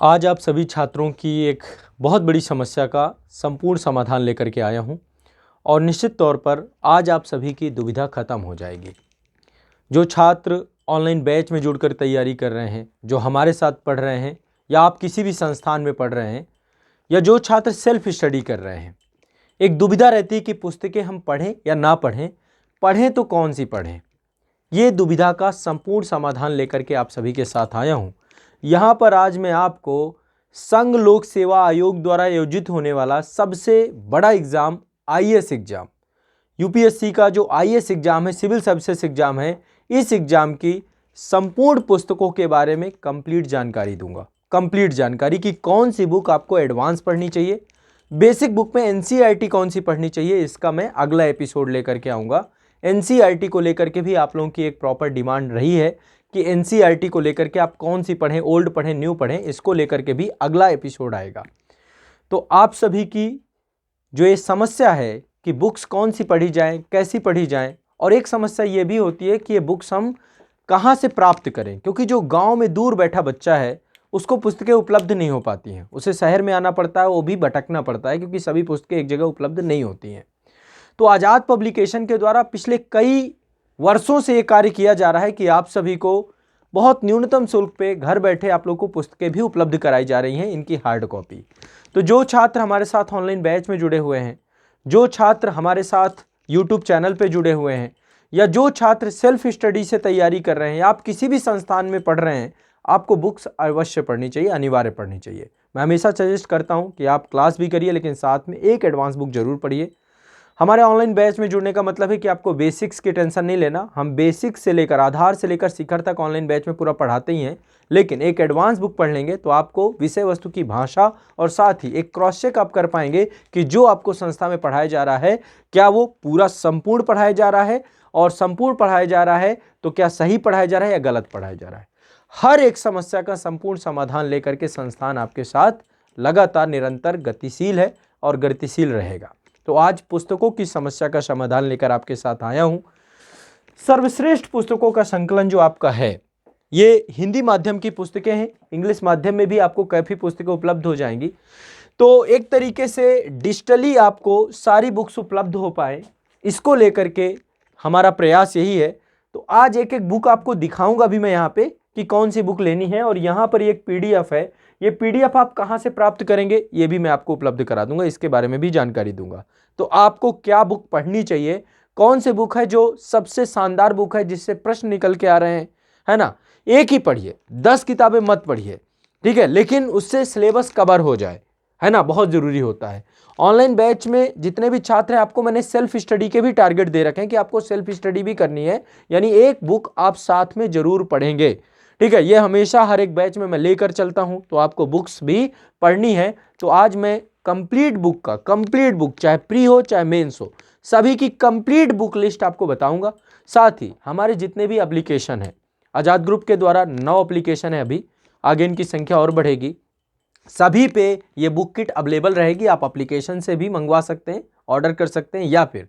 आज आप सभी छात्रों की एक बहुत बड़ी समस्या का संपूर्ण समाधान लेकर के आया हूं और निश्चित तौर पर आज आप सभी की दुविधा खत्म हो जाएगी। जो छात्र ऑनलाइन बैच में जुड़कर तैयारी कर रहे हैं, जो हमारे साथ पढ़ रहे हैं या आप किसी भी संस्थान में पढ़ रहे हैं या जो छात्र सेल्फ स्टडी कर रहे हैं, एक दुविधा रहती है कि पुस्तकें हम पढ़ें या ना पढ़ें, पढ़ें तो कौन सी पढ़ें। ये दुविधा का संपूर्ण समाधान लेकर के आप सभी के साथ आया हूँ। यहाँ पर आज मैं आपको संघ लोक सेवा आयोग द्वारा आयोजित होने वाला सबसे बड़ा एग्ज़ाम आईएएस एग्ज़ाम, यूपीएससी का जो आईएएस एग्ज़ाम है, सिविल सर्विसेज एग्ज़ाम है, इस एग्ज़ाम की संपूर्ण पुस्तकों के बारे में कंप्लीट जानकारी दूंगा। कंप्लीट जानकारी कि कौन सी बुक आपको एडवांस पढ़नी चाहिए, बेसिक बुक में एनसीईआरटी कौन सी पढ़नी चाहिए, इसका मैं अगला एपिसोड लेकर के आऊँगा। एनसीईआरटी को लेकर के भी आप लोगों की एक प्रॉपर डिमांड रही है कि एनसीईआरटी को लेकर के आप कौन सी पढ़ें, ओल्ड पढ़ें, न्यू पढ़ें, इसको लेकर के भी अगला एपिसोड आएगा। तो आप सभी की जो ये समस्या है कि बुक्स कौन सी पढ़ी जाएं, कैसी पढ़ी जाएं, और एक समस्या ये भी होती है कि ये बुक्स हम कहाँ से प्राप्त करें, क्योंकि जो गाँव में दूर बैठा बच्चा है उसको पुस्तकें उपलब्ध नहीं हो पाती हैं, उसे शहर में आना पड़ता है, वो भी भटकना पड़ता है क्योंकि सभी पुस्तकें एक जगह उपलब्ध नहीं होती हैं। तो आज़ाद पब्लिकेशन के द्वारा पिछले कई वर्षों से ये कार्य किया जा रहा है कि आप सभी को बहुत न्यूनतम शुल्क पे घर बैठे आप लोग को पुस्तकें भी उपलब्ध कराई जा रही हैं, इनकी हार्ड कॉपी। तो जो छात्र हमारे साथ ऑनलाइन बैच में जुड़े हुए हैं, जो छात्र हमारे साथ यूट्यूब चैनल पे जुड़े हुए हैं, या जो छात्र सेल्फ स्टडी से तैयारी कर रहे हैं, या आप किसी भी संस्थान में पढ़ रहे हैं, आपको बुक्स अवश्य पढ़नी चाहिए, अनिवार्य पढ़नी चाहिए। मैं हमेशा सजेस्ट करता हूँ कि आप क्लास भी करिए लेकिन साथ में एक एडवांस बुक जरूर पढ़िए। हमारे ऑनलाइन बैच में जुड़ने का मतलब है कि आपको बेसिक्स की टेंशन नहीं लेना। हम बेसिक्स से लेकर आधार से लेकर शिखर तक ऑनलाइन बैच में पूरा पढ़ाते ही हैं, लेकिन एक एडवांस बुक पढ़ लेंगे तो आपको विषय वस्तु की भाषा और साथ ही एक क्रॉस चेक आप कर पाएंगे कि जो आपको संस्था में पढ़ाया जा रहा है क्या वो पूरा संपूर्ण पढ़ाया जा रहा है, और संपूर्ण पढ़ाया जा रहा है तो क्या सही पढ़ाया जा रहा है या गलत पढ़ाया जा रहा है। हर एक समस्या का संपूर्ण समाधान लेकर के संस्थान आपके साथ लगातार निरंतर गतिशील है और गतिशील रहेगा। तो आज पुस्तकों की समस्या का समाधान लेकर आपके साथ आया हूं। सर्वश्रेष्ठ पुस्तकों का संकलन जो आपका है, ये हिंदी माध्यम की पुस्तकें हैं, इंग्लिश माध्यम में भी आपको काफ़ी पुस्तकें उपलब्ध हो जाएंगी। तो एक तरीके से डिजिटली आपको सारी बुक्स उपलब्ध हो पाए, इसको लेकर के हमारा प्रयास यही है। तो आज एक एक बुक आपको दिखाऊंगा भी मैं यहाँ पे कि कौन सी बुक लेनी है, और यहाँ पर एक पीडीएफ है, ये पीडीएफ आप कहाँ से प्राप्त करेंगे ये भी मैं आपको उपलब्ध करा दूंगा, इसके बारे में भी जानकारी दूंगा। तो आपको क्या बुक पढ़नी चाहिए, कौन से बुक है जो सबसे शानदार बुक है जिससे प्रश्न निकल के आ रहे हैं, है ना। एक ही पढ़िए, 10 किताबें मत पढ़िए, ठीक है, लेकिन उससे सिलेबस कवर हो जाए, है ना, बहुत ज़रूरी होता है। ऑनलाइन बैच में जितने भी छात्र हैं आपको मैंने सेल्फ स्टडी के भी टारगेट दे रखे हैं कि आपको सेल्फ स्टडी भी करनी है, यानी एक बुक आप साथ में जरूर पढ़ेंगे, ठीक है। ये हमेशा हर एक बैच में मैं लेकर चलता हूं, तो आपको बुक्स भी पढ़नी है। तो आज मैं कंप्लीट बुक चाहे प्री हो चाहे मेंस हो, सभी की कंप्लीट बुक लिस्ट आपको बताऊंगा। साथ ही हमारे जितने भी एप्लीकेशन है, आज़ाद ग्रुप के द्वारा 9 एप्लीकेशन है, अभी आगे इनकी संख्या और बढ़ेगी, सभी पे ये बुक किट अवेलेबल रहेगी। आप एप्लीकेशन से भी मंगवा सकते हैं, ऑर्डर कर सकते हैं, या फिर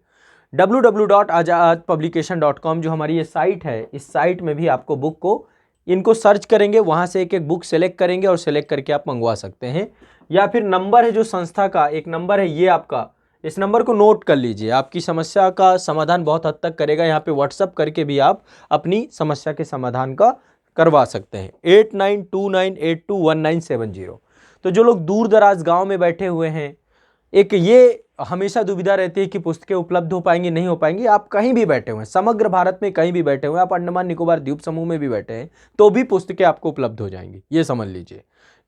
www.azadpublication.com जो हमारी ये साइट है, इस साइट में भी आपको बुक को इनको सर्च करेंगे, वहाँ से एक एक बुक सेलेक्ट करेंगे और सेलेक्ट करके आप मंगवा सकते हैं। या फिर नंबर है जो संस्था का एक नंबर है, ये आपका, इस नंबर को नोट कर लीजिए, आपकी समस्या का समाधान बहुत हद तक करेगा। यहाँ पे व्हाट्सअप करके भी आप अपनी समस्या के समाधान का करवा सकते हैं, 8929821970। तो जो लोग दूर दराज गाँव में बैठे हुए हैं, एक ये हमेशा दुविधा रहती है कि पुस्तकें उपलब्ध हो पाएंगी नहीं हो पाएंगी। आप कहीं भी बैठे हुए हैं, समग्र भारत में कहीं भी बैठे हुए हैं, आप अंडमान निकोबार द्वीप समूह में भी बैठे हैं, तो भी पुस्तकें आपको उपलब्ध हो जाएंगी, ये समझ लीजिए।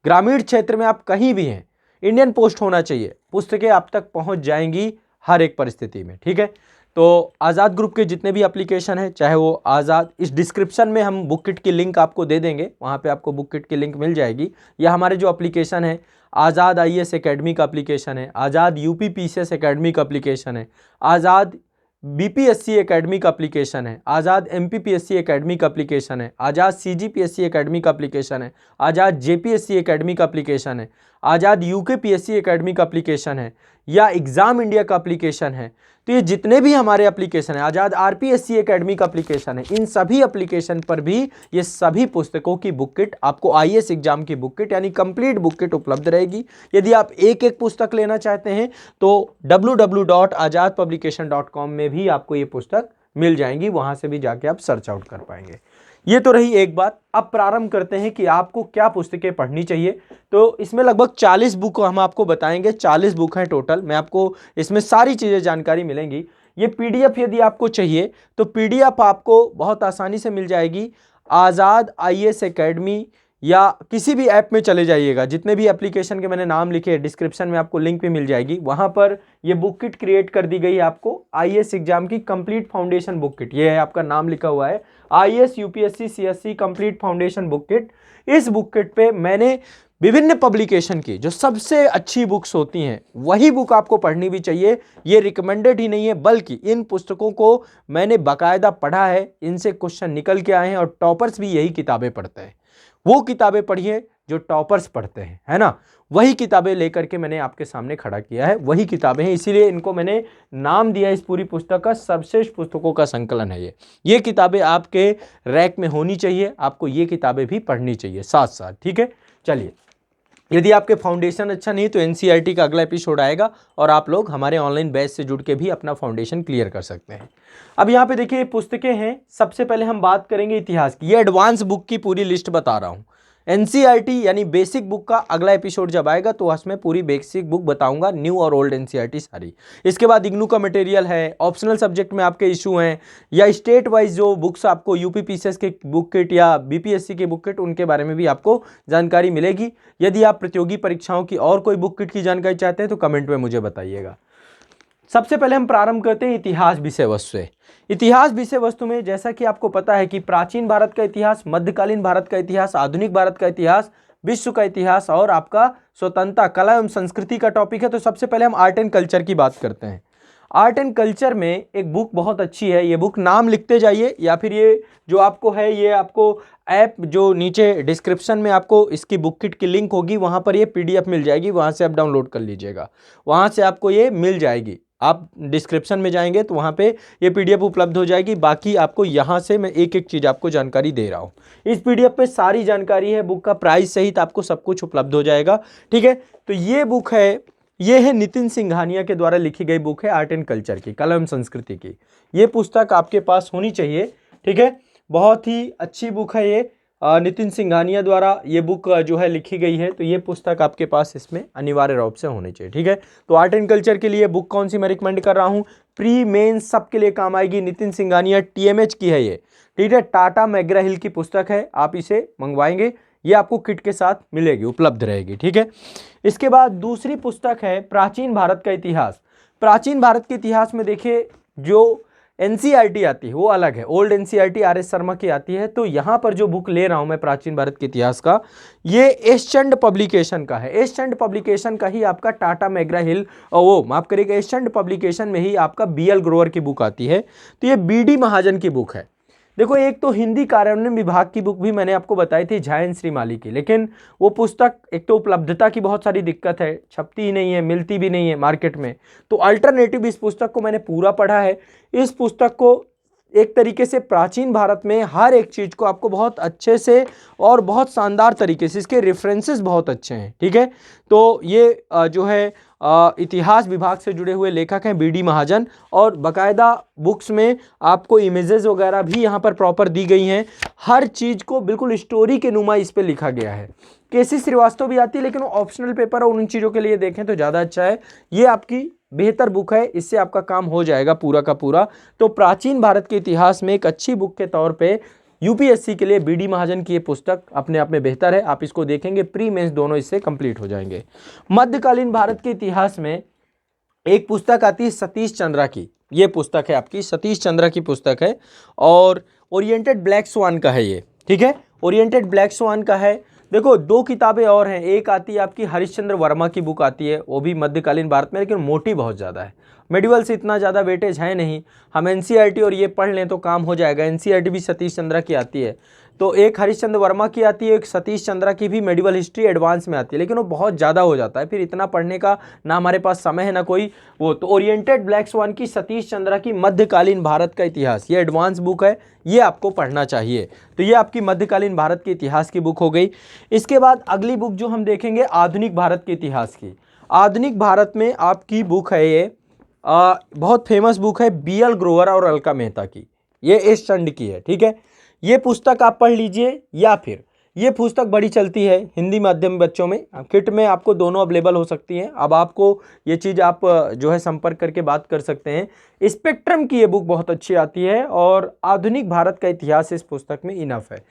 ग्रामीण क्षेत्र में आप कहीं भी हैं, इंडियन पोस्ट होना चाहिए, पुस्तकें आप तक पहुंच जाएंगी हर एक परिस्थिति में, ठीक है। तो आज़ाद ग्रुप के जितने भी एप्लीकेशन है, चाहे वो आज़ाद, इस डिस्क्रिप्शन में हम बुक किट की लिंक आपको दे देंगे, वहाँ पे आपको बुक किट की लिंक मिल जाएगी। या हमारे जो एप्लीकेशन है, आज़ाद आईएएस एकेडमी का एप्लीकेशन है, आज़ाद यूपी पीसीएस एकेडमी का एप्लीकेशन है, आज़ाद बीपीएससी एकेडमी का एप्लीकेशन है, आज़ाद एमपीपीएससी एकेडमी का एप्लीकेशन है, आज़ाद सीजीपीएससी एकेडमी का एप्लीकेशन है, आज़ाद जेपीएससी एकेडमी का एप्लीकेशन है, आज़ाद यूकेपीएससी एकेडमी का एप्लीकेशन है या एग्ज़ाम इंडिया का एप्लीकेशन है, तो ये जितने भी हमारे एप्लीकेशन है, आज़ाद आरपीएससी एकेडमी का एप्लीकेशन है, इन सभी एप्लीकेशन पर भी ये सभी पुस्तकों की बुक किट आपको आईएएस एग्जाम की बुक किट यानी कंप्लीट बुक किट उपलब्ध रहेगी। यदि आप एक एक पुस्तक लेना चाहते हैं तो www.azadpublication.com में भी आपको ये पुस्तक मिल जाएंगी, वहां से भी जाके आप सर्च आउट कर पाएंगे। ये तो रही एक बात। अब प्रारंभ करते हैं कि आपको क्या पुस्तकें पढ़नी चाहिए। तो इसमें लगभग 40 बुक हम आपको बताएंगे, 40 बुक हैं टोटल। मैं आपको इसमें सारी चीज़ें जानकारी मिलेंगी। ये पीडीएफ यदि आपको चाहिए तो पीडीएफ आपको बहुत आसानी से मिल जाएगी। आज़ाद आईएएस एकेडमी या किसी भी ऐप में चले जाइएगा, जितने भी एप्लीकेशन के मैंने नाम लिखे डिस्क्रिप्शन में आपको लिंक भी मिल जाएगी, वहां पर ये बुक किट क्रिएट कर दी गई है आपको आईएएस एग्जाम की कंप्लीट फाउंडेशन बुक किट। ये है आपका नाम लिखा हुआ है IAS UPSC CSC complete foundation book kit. इस बुक किट पे मैंने विभिन्न पब्लिकेशन की जो सबसे अच्छी बुक्स होती हैं वही बुक आपको पढ़नी भी चाहिए। ये रिकमेंडेड ही नहीं है, बल्कि इन पुस्तकों को मैंने बाकायदा पढ़ा है, इनसे क्वेश्चन निकल के आए हैं और टॉपर्स भी यही किताबें पढ़ते हैं। वो किताबें पढ़िए जो टॉपर्स पढ़ते हैं, है ना, वही किताबें लेकर के मैंने आपके सामने खड़ा किया है, वही किताबें हैं, इसीलिए इनको मैंने नाम दिया इस पूरी पुस्तक का सर्वश्रेष्ठ पुस्तकों का संकलन है ये किताबें आपके रैक में होनी चाहिए, आपको ये किताबें भी पढ़नी चाहिए साथ साथ। ठीक है, चलिए, यदि आपके फाउंडेशन अच्छा नहीं तो एनसीईआरटी का अगला एपिसोड आएगा और आप लोग हमारे ऑनलाइन बैच से जुड़ के भी अपना फाउंडेशन क्लियर कर सकते हैं। अब यहाँ पे देखिए पुस्तकें हैं। सबसे पहले हम बात करेंगे इतिहास की। ये एडवांस बुक की पूरी लिस्ट बता रहा हूँ। एनसीईआरटी यानी बेसिक बुक का अगला एपिसोड जब आएगा तो उसमें पूरी बेसिक बुक बताऊंगा, न्यू और ओल्ड एनसीईआरटी सारी। इसके बाद इग्नू का मटेरियल है, ऑप्शनल सब्जेक्ट में आपके इशू हैं या स्टेट वाइज जो बुक्स आपको यूपी पीसीएस के बुक किट या बीपीएससी के बुक किट, उनके बारे में भी आपको जानकारी मिलेगी। यदि आप प्रतियोगी परीक्षाओं की और कोई बुक किट की जानकारी चाहते हैं तो कमेंट में मुझे बताइएगा। सबसे पहले हम प्रारंभ करते हैं इतिहास विषय वस्तु से। इतिहास विषय वस्तु में जैसा कि आपको पता है कि प्राचीन भारत का इतिहास, मध्यकालीन भारत का इतिहास, आधुनिक भारत का इतिहास, विश्व का इतिहास और आपका स्वतंत्रता, कला एवं संस्कृति का टॉपिक है। तो सबसे पहले हम आर्ट एंड कल्चर की बात करते हैं। आर्ट एंड कल्चर में एक बुक बहुत अच्छी है, ये बुक नाम लिखते जाइए या फिर ये जो आपको है ये आपको ऐप जो नीचे डिस्क्रिप्शन में आपको इसकी बुक किट की लिंक होगी, वहाँ पर ये पीडीएफ मिल जाएगी, वहाँ से आप डाउनलोड कर लीजिएगा, वहाँ से आपको ये मिल जाएगी। आप डिस्क्रिप्शन में जाएंगे तो वहाँ पे ये पीडीएफ उपलब्ध हो जाएगी। बाकी आपको यहाँ से मैं एक एक चीज़ आपको जानकारी दे रहा हूँ। इस पीडीएफ पे सारी जानकारी है, बुक का प्राइस सहित आपको सब कुछ उपलब्ध हो जाएगा। ठीक है, तो ये बुक है, ये है नितिन सिंघानिया के द्वारा लिखी गई बुक है आर्ट एंड कल्चर की, कला एवं संस्कृति की। ये पुस्तक आपके पास होनी चाहिए। ठीक है, बहुत ही अच्छी बुक है ये, नितिन सिंघानिया द्वारा ये बुक जो है लिखी गई है, तो ये पुस्तक आपके पास इसमें अनिवार्य रूप से होनी चाहिए। ठीक है, तो आर्ट एंड कल्चर के लिए बुक कौन सी मैं रिकमेंड कर रहा हूँ, प्री मेन सबके लिए काम आएगी, नितिन सिंघानिया टीएमएच की है ये। ठीक है, टाटा मैग्रा हिल की पुस्तक है, आप इसे मंगवाएंगे, ये आपको किट के साथ मिलेगी, उपलब्ध रहेगी। ठीक है, इसके बाद दूसरी पुस्तक है प्राचीन भारत का इतिहास। प्राचीन भारत के इतिहास में देखिए जो एनसीईआरटी आती है वो अलग है, ओल्ड एनसीईआरटी आर.एस. शर्मा की आती है। तो यहाँ पर जो बुक ले रहा हूँ मैं प्राचीन भारत के इतिहास का, ये एस चंद पब्लिकेशन का है। एस चंद पब्लिकेशन का ही आपका टाटा मैग्रा हिल और वो माफ करिएगा, एस चंद पब्लिकेशन में ही आपका बीएल ग्रोवर की बुक आती है। तो ये बीडी महाजन की बुक है। देखो, एक तो हिंदी कार्यान्वयन विभाग की बुक भी मैंने आपको बताई थी जयंत श्रीमाली की, लेकिन वो पुस्तक एक तो उपलब्धता की बहुत सारी दिक्कत है, छपती ही नहीं है, मिलती भी नहीं है मार्केट में। तो अल्टरनेटिव इस पुस्तक को मैंने पूरा पढ़ा है। इस पुस्तक को एक तरीके से प्राचीन भारत में हर एक चीज़ को आपको बहुत अच्छे से और बहुत शानदार तरीके से, इसके रेफरेंसेस बहुत अच्छे हैं। ठीक है, तो ये जो है इतिहास विभाग से जुड़े हुए लेखक हैं बीडी महाजन, और बाकायदा बुक्स में आपको इमेजेस वगैरह भी यहाँ पर प्रॉपर दी गई हैं। हर चीज़ को बिल्कुल स्टोरी के नुमा इस पे लिखा गया है। केसी श्रीवास्तव भी आती है, लेकिन वो ऑप्शनल पेपर है, उन चीज़ों के लिए देखें तो ज़्यादा अच्छा है। ये आपकी बेहतर बुक है, इससे आपका काम हो जाएगा पूरा का पूरा। तो प्राचीन भारत के इतिहास में एक अच्छी बुक के तौर पे यूपीएससी के लिए बीडी महाजन की ये पुस्तक अपने आप में बेहतर है। आप इसको देखेंगे, प्री मेंस दोनों इससे कंप्लीट हो जाएंगे। मध्यकालीन भारत के इतिहास में एक पुस्तक आती है सतीश चंद्रा की, ये पुस्तक है आपकी सतीश चंद्रा की पुस्तक है, और ओरिएंटेड ब्लैक स्वान का है ये। ठीक है, ओरिएंटेड ब्लैक स्वान का है। देखो, दो किताबें और हैं, एक आती है आपकी हरिश्चंद्र वर्मा की बुक आती है, वो भी मध्यकालीन भारत में, लेकिन मोटी बहुत ज़्यादा है। मेडिवल से इतना ज़्यादा वेटेज है नहीं। हम एनसीईआरटी और ये पढ़ लें तो काम हो जाएगा। एनसीईआरटी भी सतीश चंद्रा की आती है, तो एक हरिश्चंद्र वर्मा की आती है, एक सतीश चंद्रा की भी मेडिवल हिस्ट्री एडवांस में आती है, लेकिन वो बहुत ज़्यादा हो जाता है, फिर इतना पढ़ने का ना हमारे पास समय है ना कोई वो। तो ओरिएंटेड ब्लैक स्वान की सतीश चंद्रा की मध्यकालीन भारत का इतिहास, ये एडवांस बुक है, ये आपको पढ़ना चाहिए। तो ये आपकी मध्यकालीन भारत के इतिहास की बुक हो गई। इसके बाद अगली बुक जो हम देखेंगे आधुनिक भारत के इतिहास की। आधुनिक भारत में आपकी बुक है ये बहुत फेमस बुक है BL ग्रोवर और अलका मेहता की, ये एस चंड की है, ठीक है। ये पुस्तक आप पढ़ लीजिए, या फिर ये पुस्तक बड़ी चलती है हिंदी माध्यम बच्चों में, किट में आपको दोनों अवेलेबल हो सकती हैं। अब आपको ये चीज़ आप जो है संपर्क करके बात कर सकते हैं। स्पेक्ट्रम की ये बुक बहुत अच्छी आती है और आधुनिक भारत का इतिहास इस पुस्तक में इनफ है।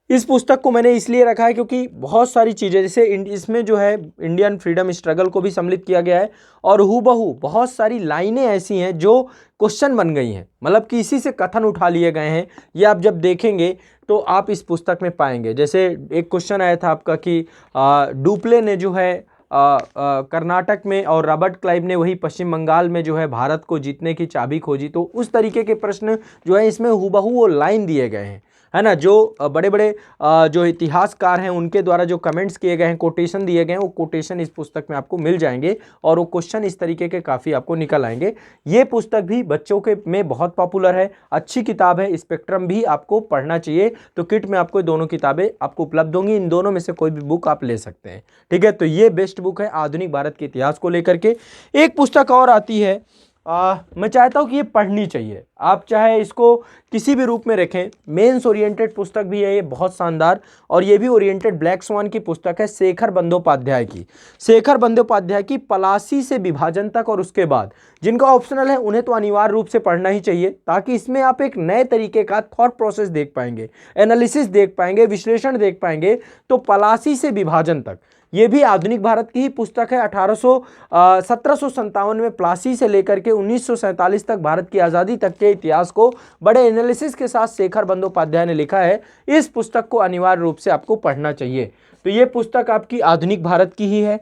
इस पुस्तक को मैंने इसलिए रखा है क्योंकि बहुत सारी चीज़ें, जैसे इसमें जो है इंडियन फ्रीडम स्ट्रगल को भी सम्मिलित किया गया है, और हूबहू बहुत सारी लाइनें ऐसी हैं जो क्वेश्चन बन गई हैं, मतलब कि इसी से कथन उठा लिए गए हैं। ये आप जब देखेंगे तो आप इस पुस्तक में पाएंगे। जैसे एक क्वेश्चन आया था आपका कि डुप्ले ने जो है कर्नाटक में और रॉबर्ट क्लाइव ने वही पश्चिम बंगाल में जो है भारत को जीतने की चाबी खोजी, तो उस तरीके के प्रश्न जो है इसमें हूबहू वो लाइन दिए गए हैं, है ना। जो बड़े बड़े जो इतिहासकार हैं उनके द्वारा जो कमेंट्स किए गए हैं, कोटेशन दिए गए हैं, वो कोटेशन इस पुस्तक में आपको मिल जाएंगे और वो क्वेश्चन इस तरीके के काफ़ी आपको निकल आएंगे। ये पुस्तक भी बच्चों के में बहुत पॉपुलर है, अच्छी किताब है। स्पेक्ट्रम भी आपको पढ़ना चाहिए। तो किट में आपको दोनों किताबें आपको उपलब्ध होंगी, इन दोनों में से कोई भी बुक आप ले सकते हैं, ठीक है। तो ये बेस्ट बुक है आधुनिक भारत के इतिहास को लेकर के। एक पुस्तक और आती है, मैं चाहता हूँ कि ये पढ़नी चाहिए, आप चाहे इसको किसी भी रूप में रखें। मेंस ओरिएंटेड पुस्तक भी है ये, बहुत शानदार, और ये भी ओरिएंटेड ब्लैक स्वान की पुस्तक है शेखर बंदोपाध्याय की। शेखर बंदोपाध्याय की पलासी से विभाजन तक और उसके बाद, जिनका ऑप्शनल है उन्हें तो अनिवार्य रूप से पढ़ना ही चाहिए, ताकि इसमें आप एक नए तरीके का थॉट प्रोसेस देख पाएंगे, एनालिसिस देख पाएंगे, विश्लेषण देख पाएंगे। तो पलासी से विभाजन तक ये भी आधुनिक भारत की ही पुस्तक है। 1757 में प्लासी से लेकर के 1947 तक भारत की आज़ादी तक के इतिहास को बड़े एनालिसिस के साथ शेखर बंदोपाध्याय ने लिखा है। इस पुस्तक को अनिवार्य रूप से आपको पढ़ना चाहिए। तो ये पुस्तक आपकी आधुनिक भारत की ही है।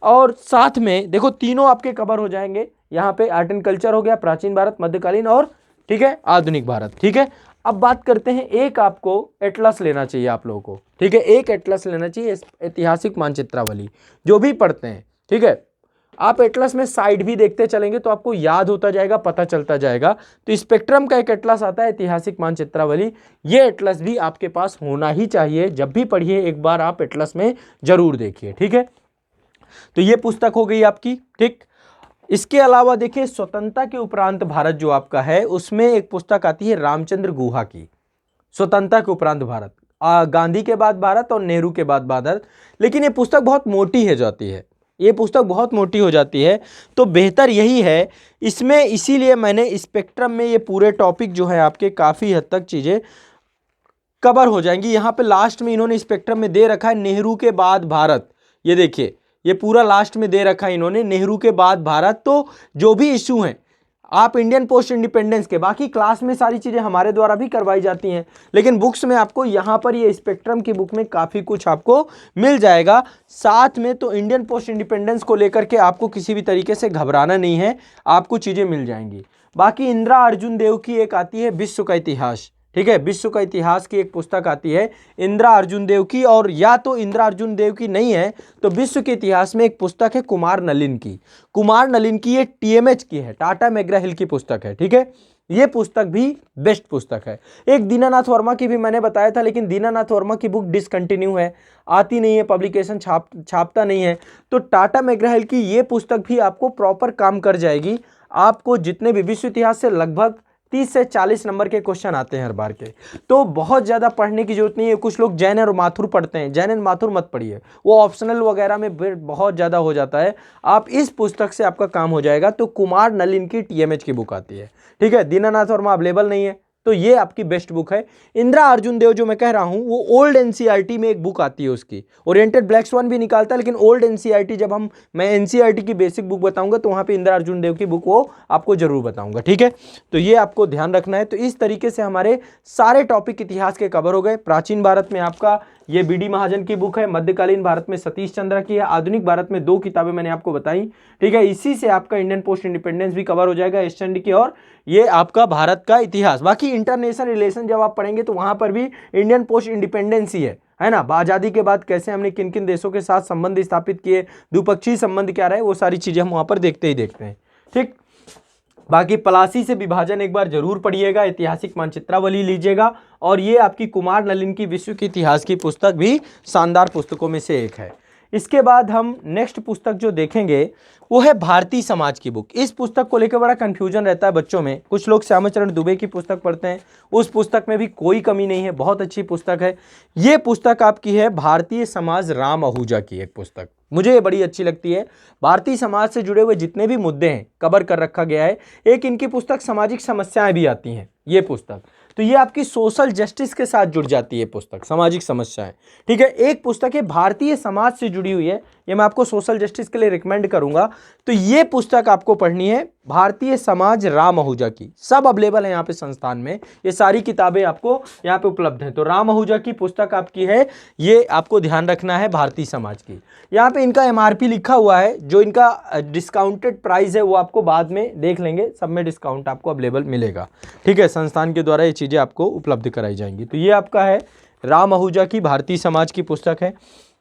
और साथ में देखो तीनों आपके कवर हो जाएंगे, यहाँ पे आर्ट एंड कल्चर हो गया, प्राचीन भारत, मध्यकालीन और ठीक है आधुनिक भारत, ठीक है। अब बात करते हैं, एक आपको एटलस लेना चाहिए आप लोगों को, ठीक है। एक एटलस लेना चाहिए, ऐतिहासिक मानचित्रावली, जो भी पढ़ते हैं, ठीक है। आप एटलस में साइड भी देखते चलेंगे तो आपको याद होता जाएगा, पता चलता जाएगा। तो स्पेक्ट्रम का एक एटलस आता है, ऐतिहासिक मानचित्रावली, ये एटलस भी आपके पास होना ही चाहिए। जब भी पढ़िए एक बार आप एटलस में जरूर देखिए, ठीक है। तो ये पुस्तक हो गई आपकी, ठीक। इसके अलावा देखिए स्वतंत्रता के उपरांत भारत जो आपका है, उसमें एक पुस्तक आती है रामचंद्र गुहा की, स्वतंत्रता के उपरांत भारत, गांधी के बाद भारत और नेहरू के बाद भारत। लेकिन ये पुस्तक बहुत मोटी है जाती है, ये पुस्तक बहुत मोटी हो जाती है, तो बेहतर यही है इसमें, इसीलिए मैंने स्पेक्ट्रम में ये पूरे टॉपिक जो है आपके काफ़ी हद तक चीज़ें कवर हो जाएंगी। यहाँ पे लास्ट में इन्होंने स्पेक्ट्रम में दे रखा है नेहरू के बाद भारत, ये देखिए ये पूरा लास्ट में दे रखा है इन्होंने, नेहरू के बाद भारत। तो जो भी इशू हैं आप इंडियन पोस्ट इंडिपेंडेंस के, बाकी क्लास में सारी चीज़ें हमारे द्वारा भी करवाई जाती हैं, लेकिन बुक्स में आपको यहाँ पर ये स्पेक्ट्रम की बुक में काफ़ी कुछ आपको मिल जाएगा। साथ में तो इंडियन पोस्ट इंडिपेंडेंस को लेकर के आपको किसी भी तरीके से घबराना नहीं है, आपको चीज़ें मिल जाएंगी। बाकी इंदिरा अर्जुन देव की एक आती है विश्व का इतिहास, ठीक है, विश्व का इतिहास की एक पुस्तक आती है इंदिरा अर्जुन देव की, और या तो इंदिरा अर्जुन देव की नहीं है तो विश्व के इतिहास में एक पुस्तक है कुमार नलिन की। कुमार नलिन की ये TMH की है, टाटा मैकग्रा हिल की पुस्तक है, ठीक है। ये पुस्तक भी बेस्ट पुस्तक है। एक दीनानाथ वर्मा की भी मैंने बताया था, लेकिन दीनानाथ वर्मा की बुक डिसकंटिन्यू है, आती नहीं है, पब्लिकेशन छापता नहीं है। तो टाटा मैकग्रा हिल की ये पुस्तक भी आपको प्रॉपर काम कर जाएगी। आपको जितने भी विश्व इतिहास से लगभग 30 से 40 नंबर के क्वेश्चन आते हैं हर बार के, तो बहुत ज़्यादा पढ़ने की जरूरत नहीं है। कुछ लोग जैन और माथुर पढ़ते हैं, जैन एंड माथुर मत पढ़िए, वो ऑप्शनल वगैरह में बहुत ज़्यादा हो जाता है। आप इस पुस्तक से आपका काम हो जाएगा। तो कुमार नलिन की TMH की बुक आती है, ठीक है। दीनानाथ वर्मा अवेलेबल नहीं है, तो ये आपकी बेस्ट बुक है। इंदिरा अर्जुन देव जो मैं कह रहा हूँ वो ओल्ड NCERT में एक बुक आती है उसकी, ओरिएंटेड ब्लैक स्वान भी निकालता है, लेकिन ओल्ड NCERT जब मैं NCERT की बेसिक बुक बताऊंगा तो वहाँ पे इंदिरा अर्जुन देव की बुक वो आपको जरूर बताऊंगा, ठीक है। तो ये आपको ध्यान रखना है। तो इस तरीके से हमारे सारे टॉपिक इतिहास के कवर हो गए। प्राचीन भारत में आपका ये बीडी महाजन की बुक है। मध्यकालीन भारत में सतीश चंद्र की है। आधुनिक भारत में 2 किताबें मैंने आपको बताई, ठीक है। इसी से आपका इंडियन पोस्ट इंडिपेंडेंस भी कवर हो जाएगा, ईस्ट इंडिया की, और ये आपका भारत का इतिहास। बाकी इंटरनेशनल रिलेशन जब आप पढ़ेंगे तो वहां पर भी इंडियन पोस्ट इंडिपेंडेंस ही है ना। आजादी के बाद कैसे हमने किन किन देशों के साथ संबंध स्थापित किए, द्विपक्षीय संबंध क्या रहे, वो सारी चीजें हम वहां पर देखते हैं, ठीक। बाकी प्लासी से विभाजन एक बार जरूर पढ़िएगा, ऐतिहासिक मानचित्रावली लीजिएगा, और ये आपकी कुमार नलिन की विश्व के इतिहास की पुस्तक भी शानदार पुस्तकों में से एक है। इसके बाद हम नेक्स्ट पुस्तक जो देखेंगे वो है भारतीय समाज की बुक। इस पुस्तक को लेकर बड़ा कंफ्यूजन रहता है बच्चों में। कुछ लोग श्यामाचरण दुबे की पुस्तक पढ़ते हैं, उस पुस्तक में भी कोई कमी नहीं है, बहुत अच्छी पुस्तक है। ये पुस्तक आपकी है भारतीय समाज, राम आहूजा की एक पुस्तक, मुझे ये बड़ी अच्छी लगती है। भारतीय समाज से जुड़े हुए जितने भी मुद्दे हैं कवर कर रखा गया है। एक इनकी पुस्तक सामाजिक समस्याएं भी आती हैं, ये पुस्तक, तो ये आपकी सोशल जस्टिस के साथ जुड़ जाती है पुस्तक, सामाजिक समस्याएं, ठीक है। एक पुस्तक है भारतीय समाज से जुड़ी हुई है, ये मैं आपको सोशल जस्टिस के लिए रिकमेंड करूंगा। तो ये पुस्तक आपको पढ़नी है, भारतीय समाज, राम आहूजा की। सब अवेलेबल है यहाँ पे संस्थान में, ये सारी किताबें आपको यहाँ पे उपलब्ध हैं। तो राम आहूजा की पुस्तक आपकी है, ये आपको ध्यान रखना है, भारतीय समाज की। यहाँ पे इनका MRP लिखा हुआ है, जो इनका डिस्काउंटेड प्राइस है वो आपको बाद में देख लेंगे, सब में डिस्काउंट आपको अवेलेबल मिलेगा, ठीक है। संस्थान के द्वारा ये चीज़ें आपको उपलब्ध कराई जाएंगी। तो ये आपका है राम आहूजा की भारतीय समाज की पुस्तक है।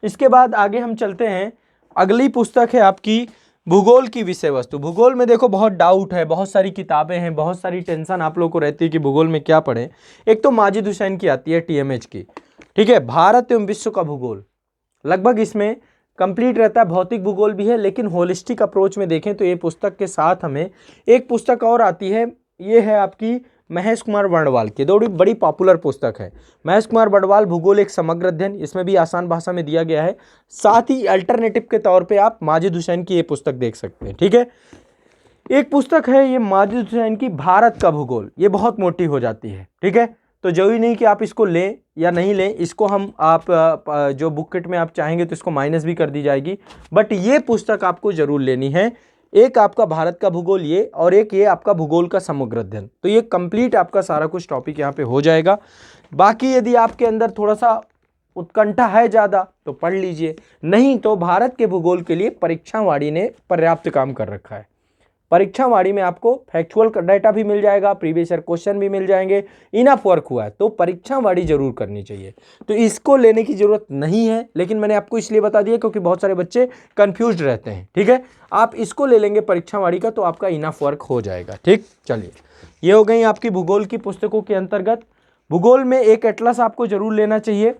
इसके बाद आगे हम चलते हैं, अगली पुस्तक है आपकी भूगोल की विषय वस्तु। भूगोल में देखो बहुत डाउट है, बहुत सारी किताबें हैं, बहुत सारी टेंशन आप लोगों को रहती है कि भूगोल में क्या पढ़ें। एक तो माजिद हुसैन की आती है TMH की, ठीक है, भारत एवं विश्व का भूगोल। लगभग इसमें कंप्लीट रहता है, भौतिक भूगोल भी है, लेकिन होलिस्टिक अप्रोच में देखें तो ये पुस्तक के साथ हमें एक पुस्तक और आती है, ये है आपकी महेश कुमार वर्णवाल की, बड़ी पॉपुलर पुस्तक है। महेश कुमार वर्णवाल, भूगोल एक समग्र अध्ययन, इसमें भी आसान भाषा में दिया गया है। साथ ही अल्टरनेटिव के तौर पे आप माजिद हुसैन की ये पुस्तक देख सकते हैं, ठीक है। एक पुस्तक है ये माजिद हुसैन की भारत का भूगोल, ये बहुत मोटी हो जाती है, ठीक है। तो जरूरी नहीं कि आप इसको लें या नहीं लें, इसको हम आप जो बुक किट में आप चाहेंगे तो इसको माइनस भी कर दी जाएगी, बट ये पुस्तक आपको जरूर लेनी है। एक आपका भारत का भूगोल ये, और एक ये आपका भूगोल का समग्र अध्ययन। तो ये कंप्लीट आपका सारा कुछ टॉपिक यहाँ पे हो जाएगा। बाकी यदि आपके अंदर थोड़ा सा उत्कंठा है ज़्यादा तो पढ़ लीजिए, नहीं तो भारत के भूगोल के लिए परीक्षावाड़ी ने पर्याप्त काम कर रखा है। परीक्षावाड़ी में आपको फैक्चुअल डाटा भी मिल जाएगा, प्रीवियस ईयर क्वेश्चन भी मिल जाएंगे, इनफ वर्क हुआ है, तो परीक्षावाड़ी जरूर करनी चाहिए। तो इसको लेने की जरूरत नहीं है, लेकिन मैंने आपको इसलिए बता दिया क्योंकि बहुत सारे बच्चे कंफ्यूज्ड रहते हैं, ठीक है। आप इसको ले लेंगे परीक्षावाड़ी का तो आपका इनफ वर्क हो जाएगा, ठीक। चलिए, ये हो गई आपकी भूगोल की पुस्तकों के अंतर्गत। भूगोल में एक एटलस आपको जरूर लेना चाहिए,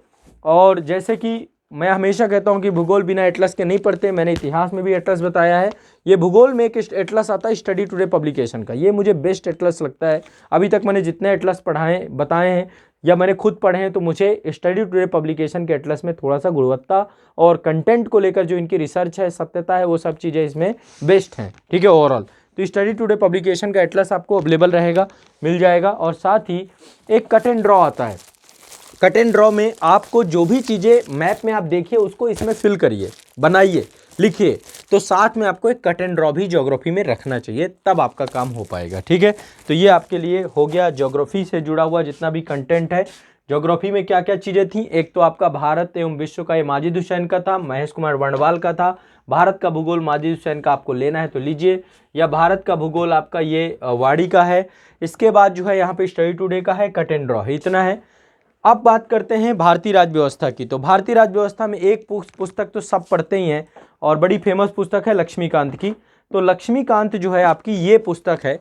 और जैसे कि मैं हमेशा कहता हूं कि भूगोल बिना एटलस के नहीं पढ़ते, मैंने इतिहास में भी एटलस बताया है। ये भूगोल में एक एटलस आता है स्टडी टुडे पब्लिकेशन का, ये मुझे बेस्ट एटलस लगता है। अभी तक मैंने जितने एटलस बताए हैं या मैंने खुद पढ़े हैं, तो मुझे स्टडी टुडे पब्लिकेशन के एटलस में थोड़ा सा गुणवत्ता और कंटेंट को लेकर जो इनकी रिसर्च है, सत्यता है, वो सब चीज़ें इसमें बेस्ट हैं, ठीक है, ओवरऑल। तो स्टडी टुडे पब्लिकेशन का एटलस आपको अवेलेबल रहेगा, मिल जाएगा। और साथ ही एक कट एंड ड्रॉ आता है, कट एंड ड्रॉ में आपको जो भी चीज़ें मैप में आप देखिए उसको इसमें फिल करिए, बनाइए, लिखिए। तो साथ में आपको एक कट एंड ड्रॉ भी ज्योग्राफी में रखना चाहिए, तब आपका काम हो पाएगा, ठीक है। तो ये आपके लिए हो गया ज्योग्राफी से जुड़ा हुआ जितना भी कंटेंट है। ज्योग्राफी में क्या क्या चीज़ें थी, एक तो आपका भारत एवं विश्व का, ये माजिद हुसैन का था, महेश कुमार वर्णवाल का था। भारत का भूगोल माजिद हुसैन का आपको लेना है तो लीजिए, या भारत का भूगोल आपका ये वाड़ी का है। इसके बाद जो है यहाँ पे स्टडी टुडे का है, कट एंड ड्रॉ है, इतना है। अब बात करते हैं भारतीय राज्य व्यवस्था की। तो भारतीय राज्य व्यवस्था में एक पुस्तक तो सब पढ़ते ही हैं, और बड़ी फेमस पुस्तक है लक्ष्मीकांत की। तो लक्ष्मीकांत जो है आपकी ये पुस्तक है,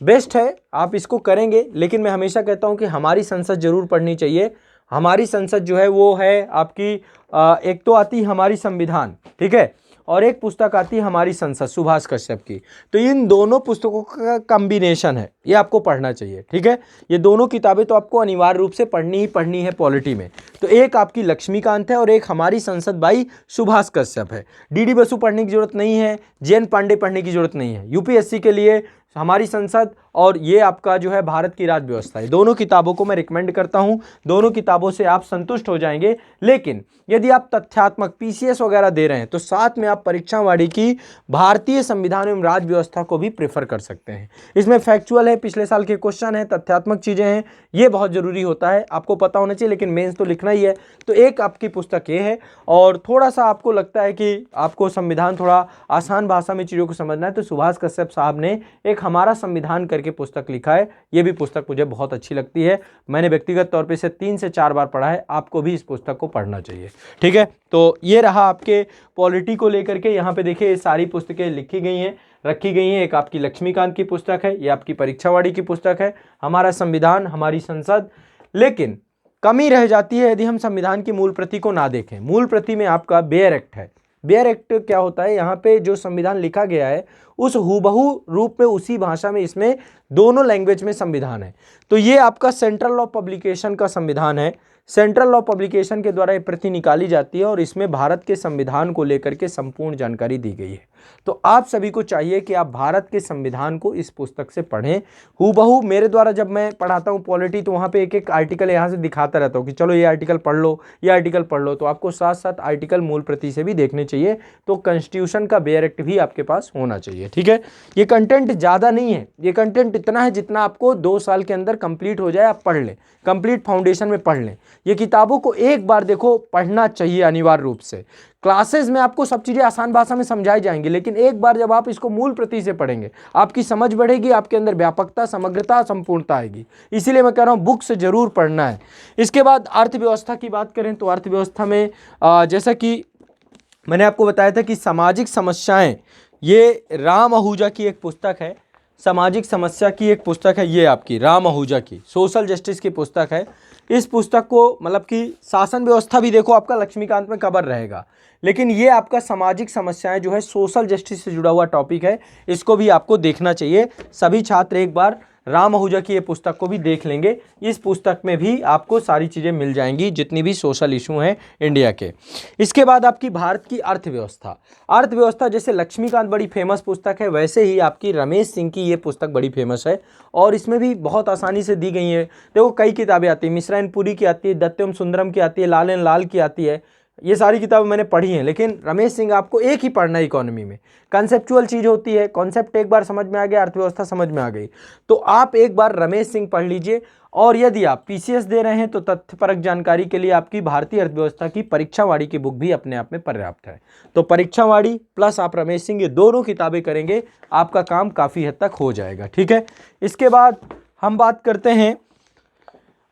बेस्ट है, आप इसको करेंगे। लेकिन मैं हमेशा कहता हूँ कि हमारी संसद जरूर पढ़नी चाहिए। हमारी संसद जो है वो है आपकी एक तो आती हमारी संविधान, ठीक है, और एक पुस्तक आती है हमारी संसद, सुभाष कश्यप की। तो इन दोनों पुस्तकों का कॉम्बिनेशन है, ये आपको पढ़ना चाहिए, ठीक है। ये दोनों किताबें तो आपको अनिवार्य रूप से पढ़नी है पॉलिटी में। तो एक आपकी लक्ष्मीकांत है और एक हमारी संसद बाई सुभाष कश्यप है। DD बसु पढ़ने की जरूरत नहीं है, JN पांडे पढ़ने की जरूरत नहीं है। UPSC के लिए हमारी संसद और ये आपका जो है भारत की राज्य व्यवस्था है। दोनों किताबों को मैं रिकमेंड करता हूँ, दोनों किताबों से आप संतुष्ट हो जाएंगे। लेकिन यदि आप तथ्यात्मक पीसीएस वगैरह दे रहे हैं तो साथ में आप परीक्षावाड़ी की भारतीय संविधान एवं राज्य व्यवस्था को भी प्रेफर कर सकते हैं। इसमें फैक्चुअल है, पिछले साल के क्वेश्चन है, तथ्यात्मक चीज़ें हैं, ये बहुत ज़रूरी होता है, आपको पता होना चाहिए, लेकिन मेंस तो लिखना ही है। तो एक आपकी पुस्तक ये है, और थोड़ा सा आपको लगता है कि आपको संविधान थोड़ा आसान भाषा में चीज़ों को समझना है तो सुभाष कश्यप साहब ने एक हमारा संविधान करके पुस्तक लिखा है। ये भी पुस्तक मुझे बहुत अच्छी लगती है, मैंने व्यक्तिगत तौर पे इसे 3 से 4 बार पढ़ा है, आपको भी इस पुस्तक को पढ़ना चाहिए। ठीक है, तो ये रहा आपके पॉलिटी को लेकर के। यहाँ पे देखिए ये सारी पुस्तकें लिखी गई हैं, रखी गई हैं। एक आपकी लक्ष्मीकांत की पुस्तक है, ये आपकी परीक्षावाड़ी की पुस्तक है, हमारा संविधान हमारी संसद। लेकिन कमी रह जाती है यदि हम संविधान की मूल प्रति को ना देखें। मूल प्रति में आपका बेयर एक्ट है। बेयर एक्ट क्या होता है, यहाँ पे जो संविधान लिखा गया है उस हूबहू रूप में उसी भाषा में इसमें दोनों लैंग्वेज में संविधान है। तो ये आपका सेंट्रल लॉ पब्लिकेशन का संविधान है। सेंट्रल लॉ पब्लिकेशन के द्वारा ये प्रति निकाली जाती है और इसमें भारत के संविधान को लेकर के संपूर्ण जानकारी दी गई है। तो आप सभी को चाहिए कि आप भारत के संविधान को इस पुस्तक से पढ़ें। हूबहू मेरे द्वारा जब मैं पढ़ाता हूँ पॉलिटी तो वहाँ पे एक एक आर्टिकल यहाँ से दिखाता रहता हूँ कि चलो ये आर्टिकल पढ़ लो, ये आर्टिकल पढ़ लो। तो आपको साथ साथ आर्टिकल मूल प्रति से भी देखने चाहिए। तो कॉन्स्टिट्यूशन का बेयर एक्ट भी आपके पास होना चाहिए। ठीक है, ये कंटेंट ज़्यादा नहीं है, ये कंटेंट इतना है जितना आपको 2 साल के अंदर कंप्लीट हो जाए, आप पढ़ लें, कंप्लीट फाउंडेशन में पढ़ लें। ये किताबों को एक बार देखो, पढ़ना चाहिए अनिवार्य रूप से। क्लासेस में आपको सब चीज़ें आसान भाषा में समझाई जाएंगी, लेकिन एक बार जब आप इसको मूल प्रति से पढ़ेंगे आपकी समझ बढ़ेगी, आपके अंदर व्यापकता, समग्रता, संपूर्णता आएगी। इसीलिए मैं कह रहा हूँ बुक से जरूर पढ़ना है। इसके बाद अर्थव्यवस्था की बात करें तो अर्थव्यवस्था में जैसा कि मैंने आपको बताया था कि सामाजिक समस्याएं, ये राम आहूजा की एक पुस्तक है, सामाजिक समस्या की एक पुस्तक है, ये आपकी राम आहूजा की सोशल जस्टिस की पुस्तक है। इस पुस्तक को मतलब कि शासन व्यवस्था भी देखो आपका लक्ष्मीकांत में कवर रहेगा, लेकिन ये आपका सामाजिक समस्याएं जो है सोशल जस्टिस से जुड़ा हुआ टॉपिक है, इसको भी आपको देखना चाहिए। सभी छात्र एक बार राम आहूजा की ये पुस्तक को भी देख लेंगे। इस पुस्तक में भी आपको सारी चीज़ें मिल जाएंगी जितनी भी सोशल इशू हैं इंडिया के। इसके बाद आपकी भारत की अर्थव्यवस्था। अर्थव्यवस्था जैसे लक्ष्मीकांत बड़ी फेमस पुस्तक है, वैसे ही आपकी रमेश सिंह की ये पुस्तक बड़ी फेमस है और इसमें भी बहुत आसानी से दी गई है। देखो कई किताबें आती हैं, मिश्रा एंड पुरी की आती है, दत्तम सुंदरम की आती है, लाल एंड लाल की आती है, ये सारी किताबें मैंने पढ़ी हैं। लेकिन रमेश सिंह आपको एक ही पढ़ना है इकोनॉमी में, कंसेप्चुअल चीज़ होती है, कॉन्सेप्ट एक बार समझ में आ गया, अर्थव्यवस्था समझ में आ गई, तो आप एक बार रमेश सिंह पढ़ लीजिए। और यदि आप पीसीएस दे रहे हैं तो तथ्यपरक जानकारी के लिए आपकी भारतीय अर्थव्यवस्था की परीक्षावाड़ी की बुक भी अपने आप में पर्याप्त है। तो परीक्षावाड़ी प्लस आप रमेश सिंह, ये दोनों किताबें करेंगे, आपका काम काफ़ी हद तक हो जाएगा। ठीक है, इसके बाद हम बात करते हैं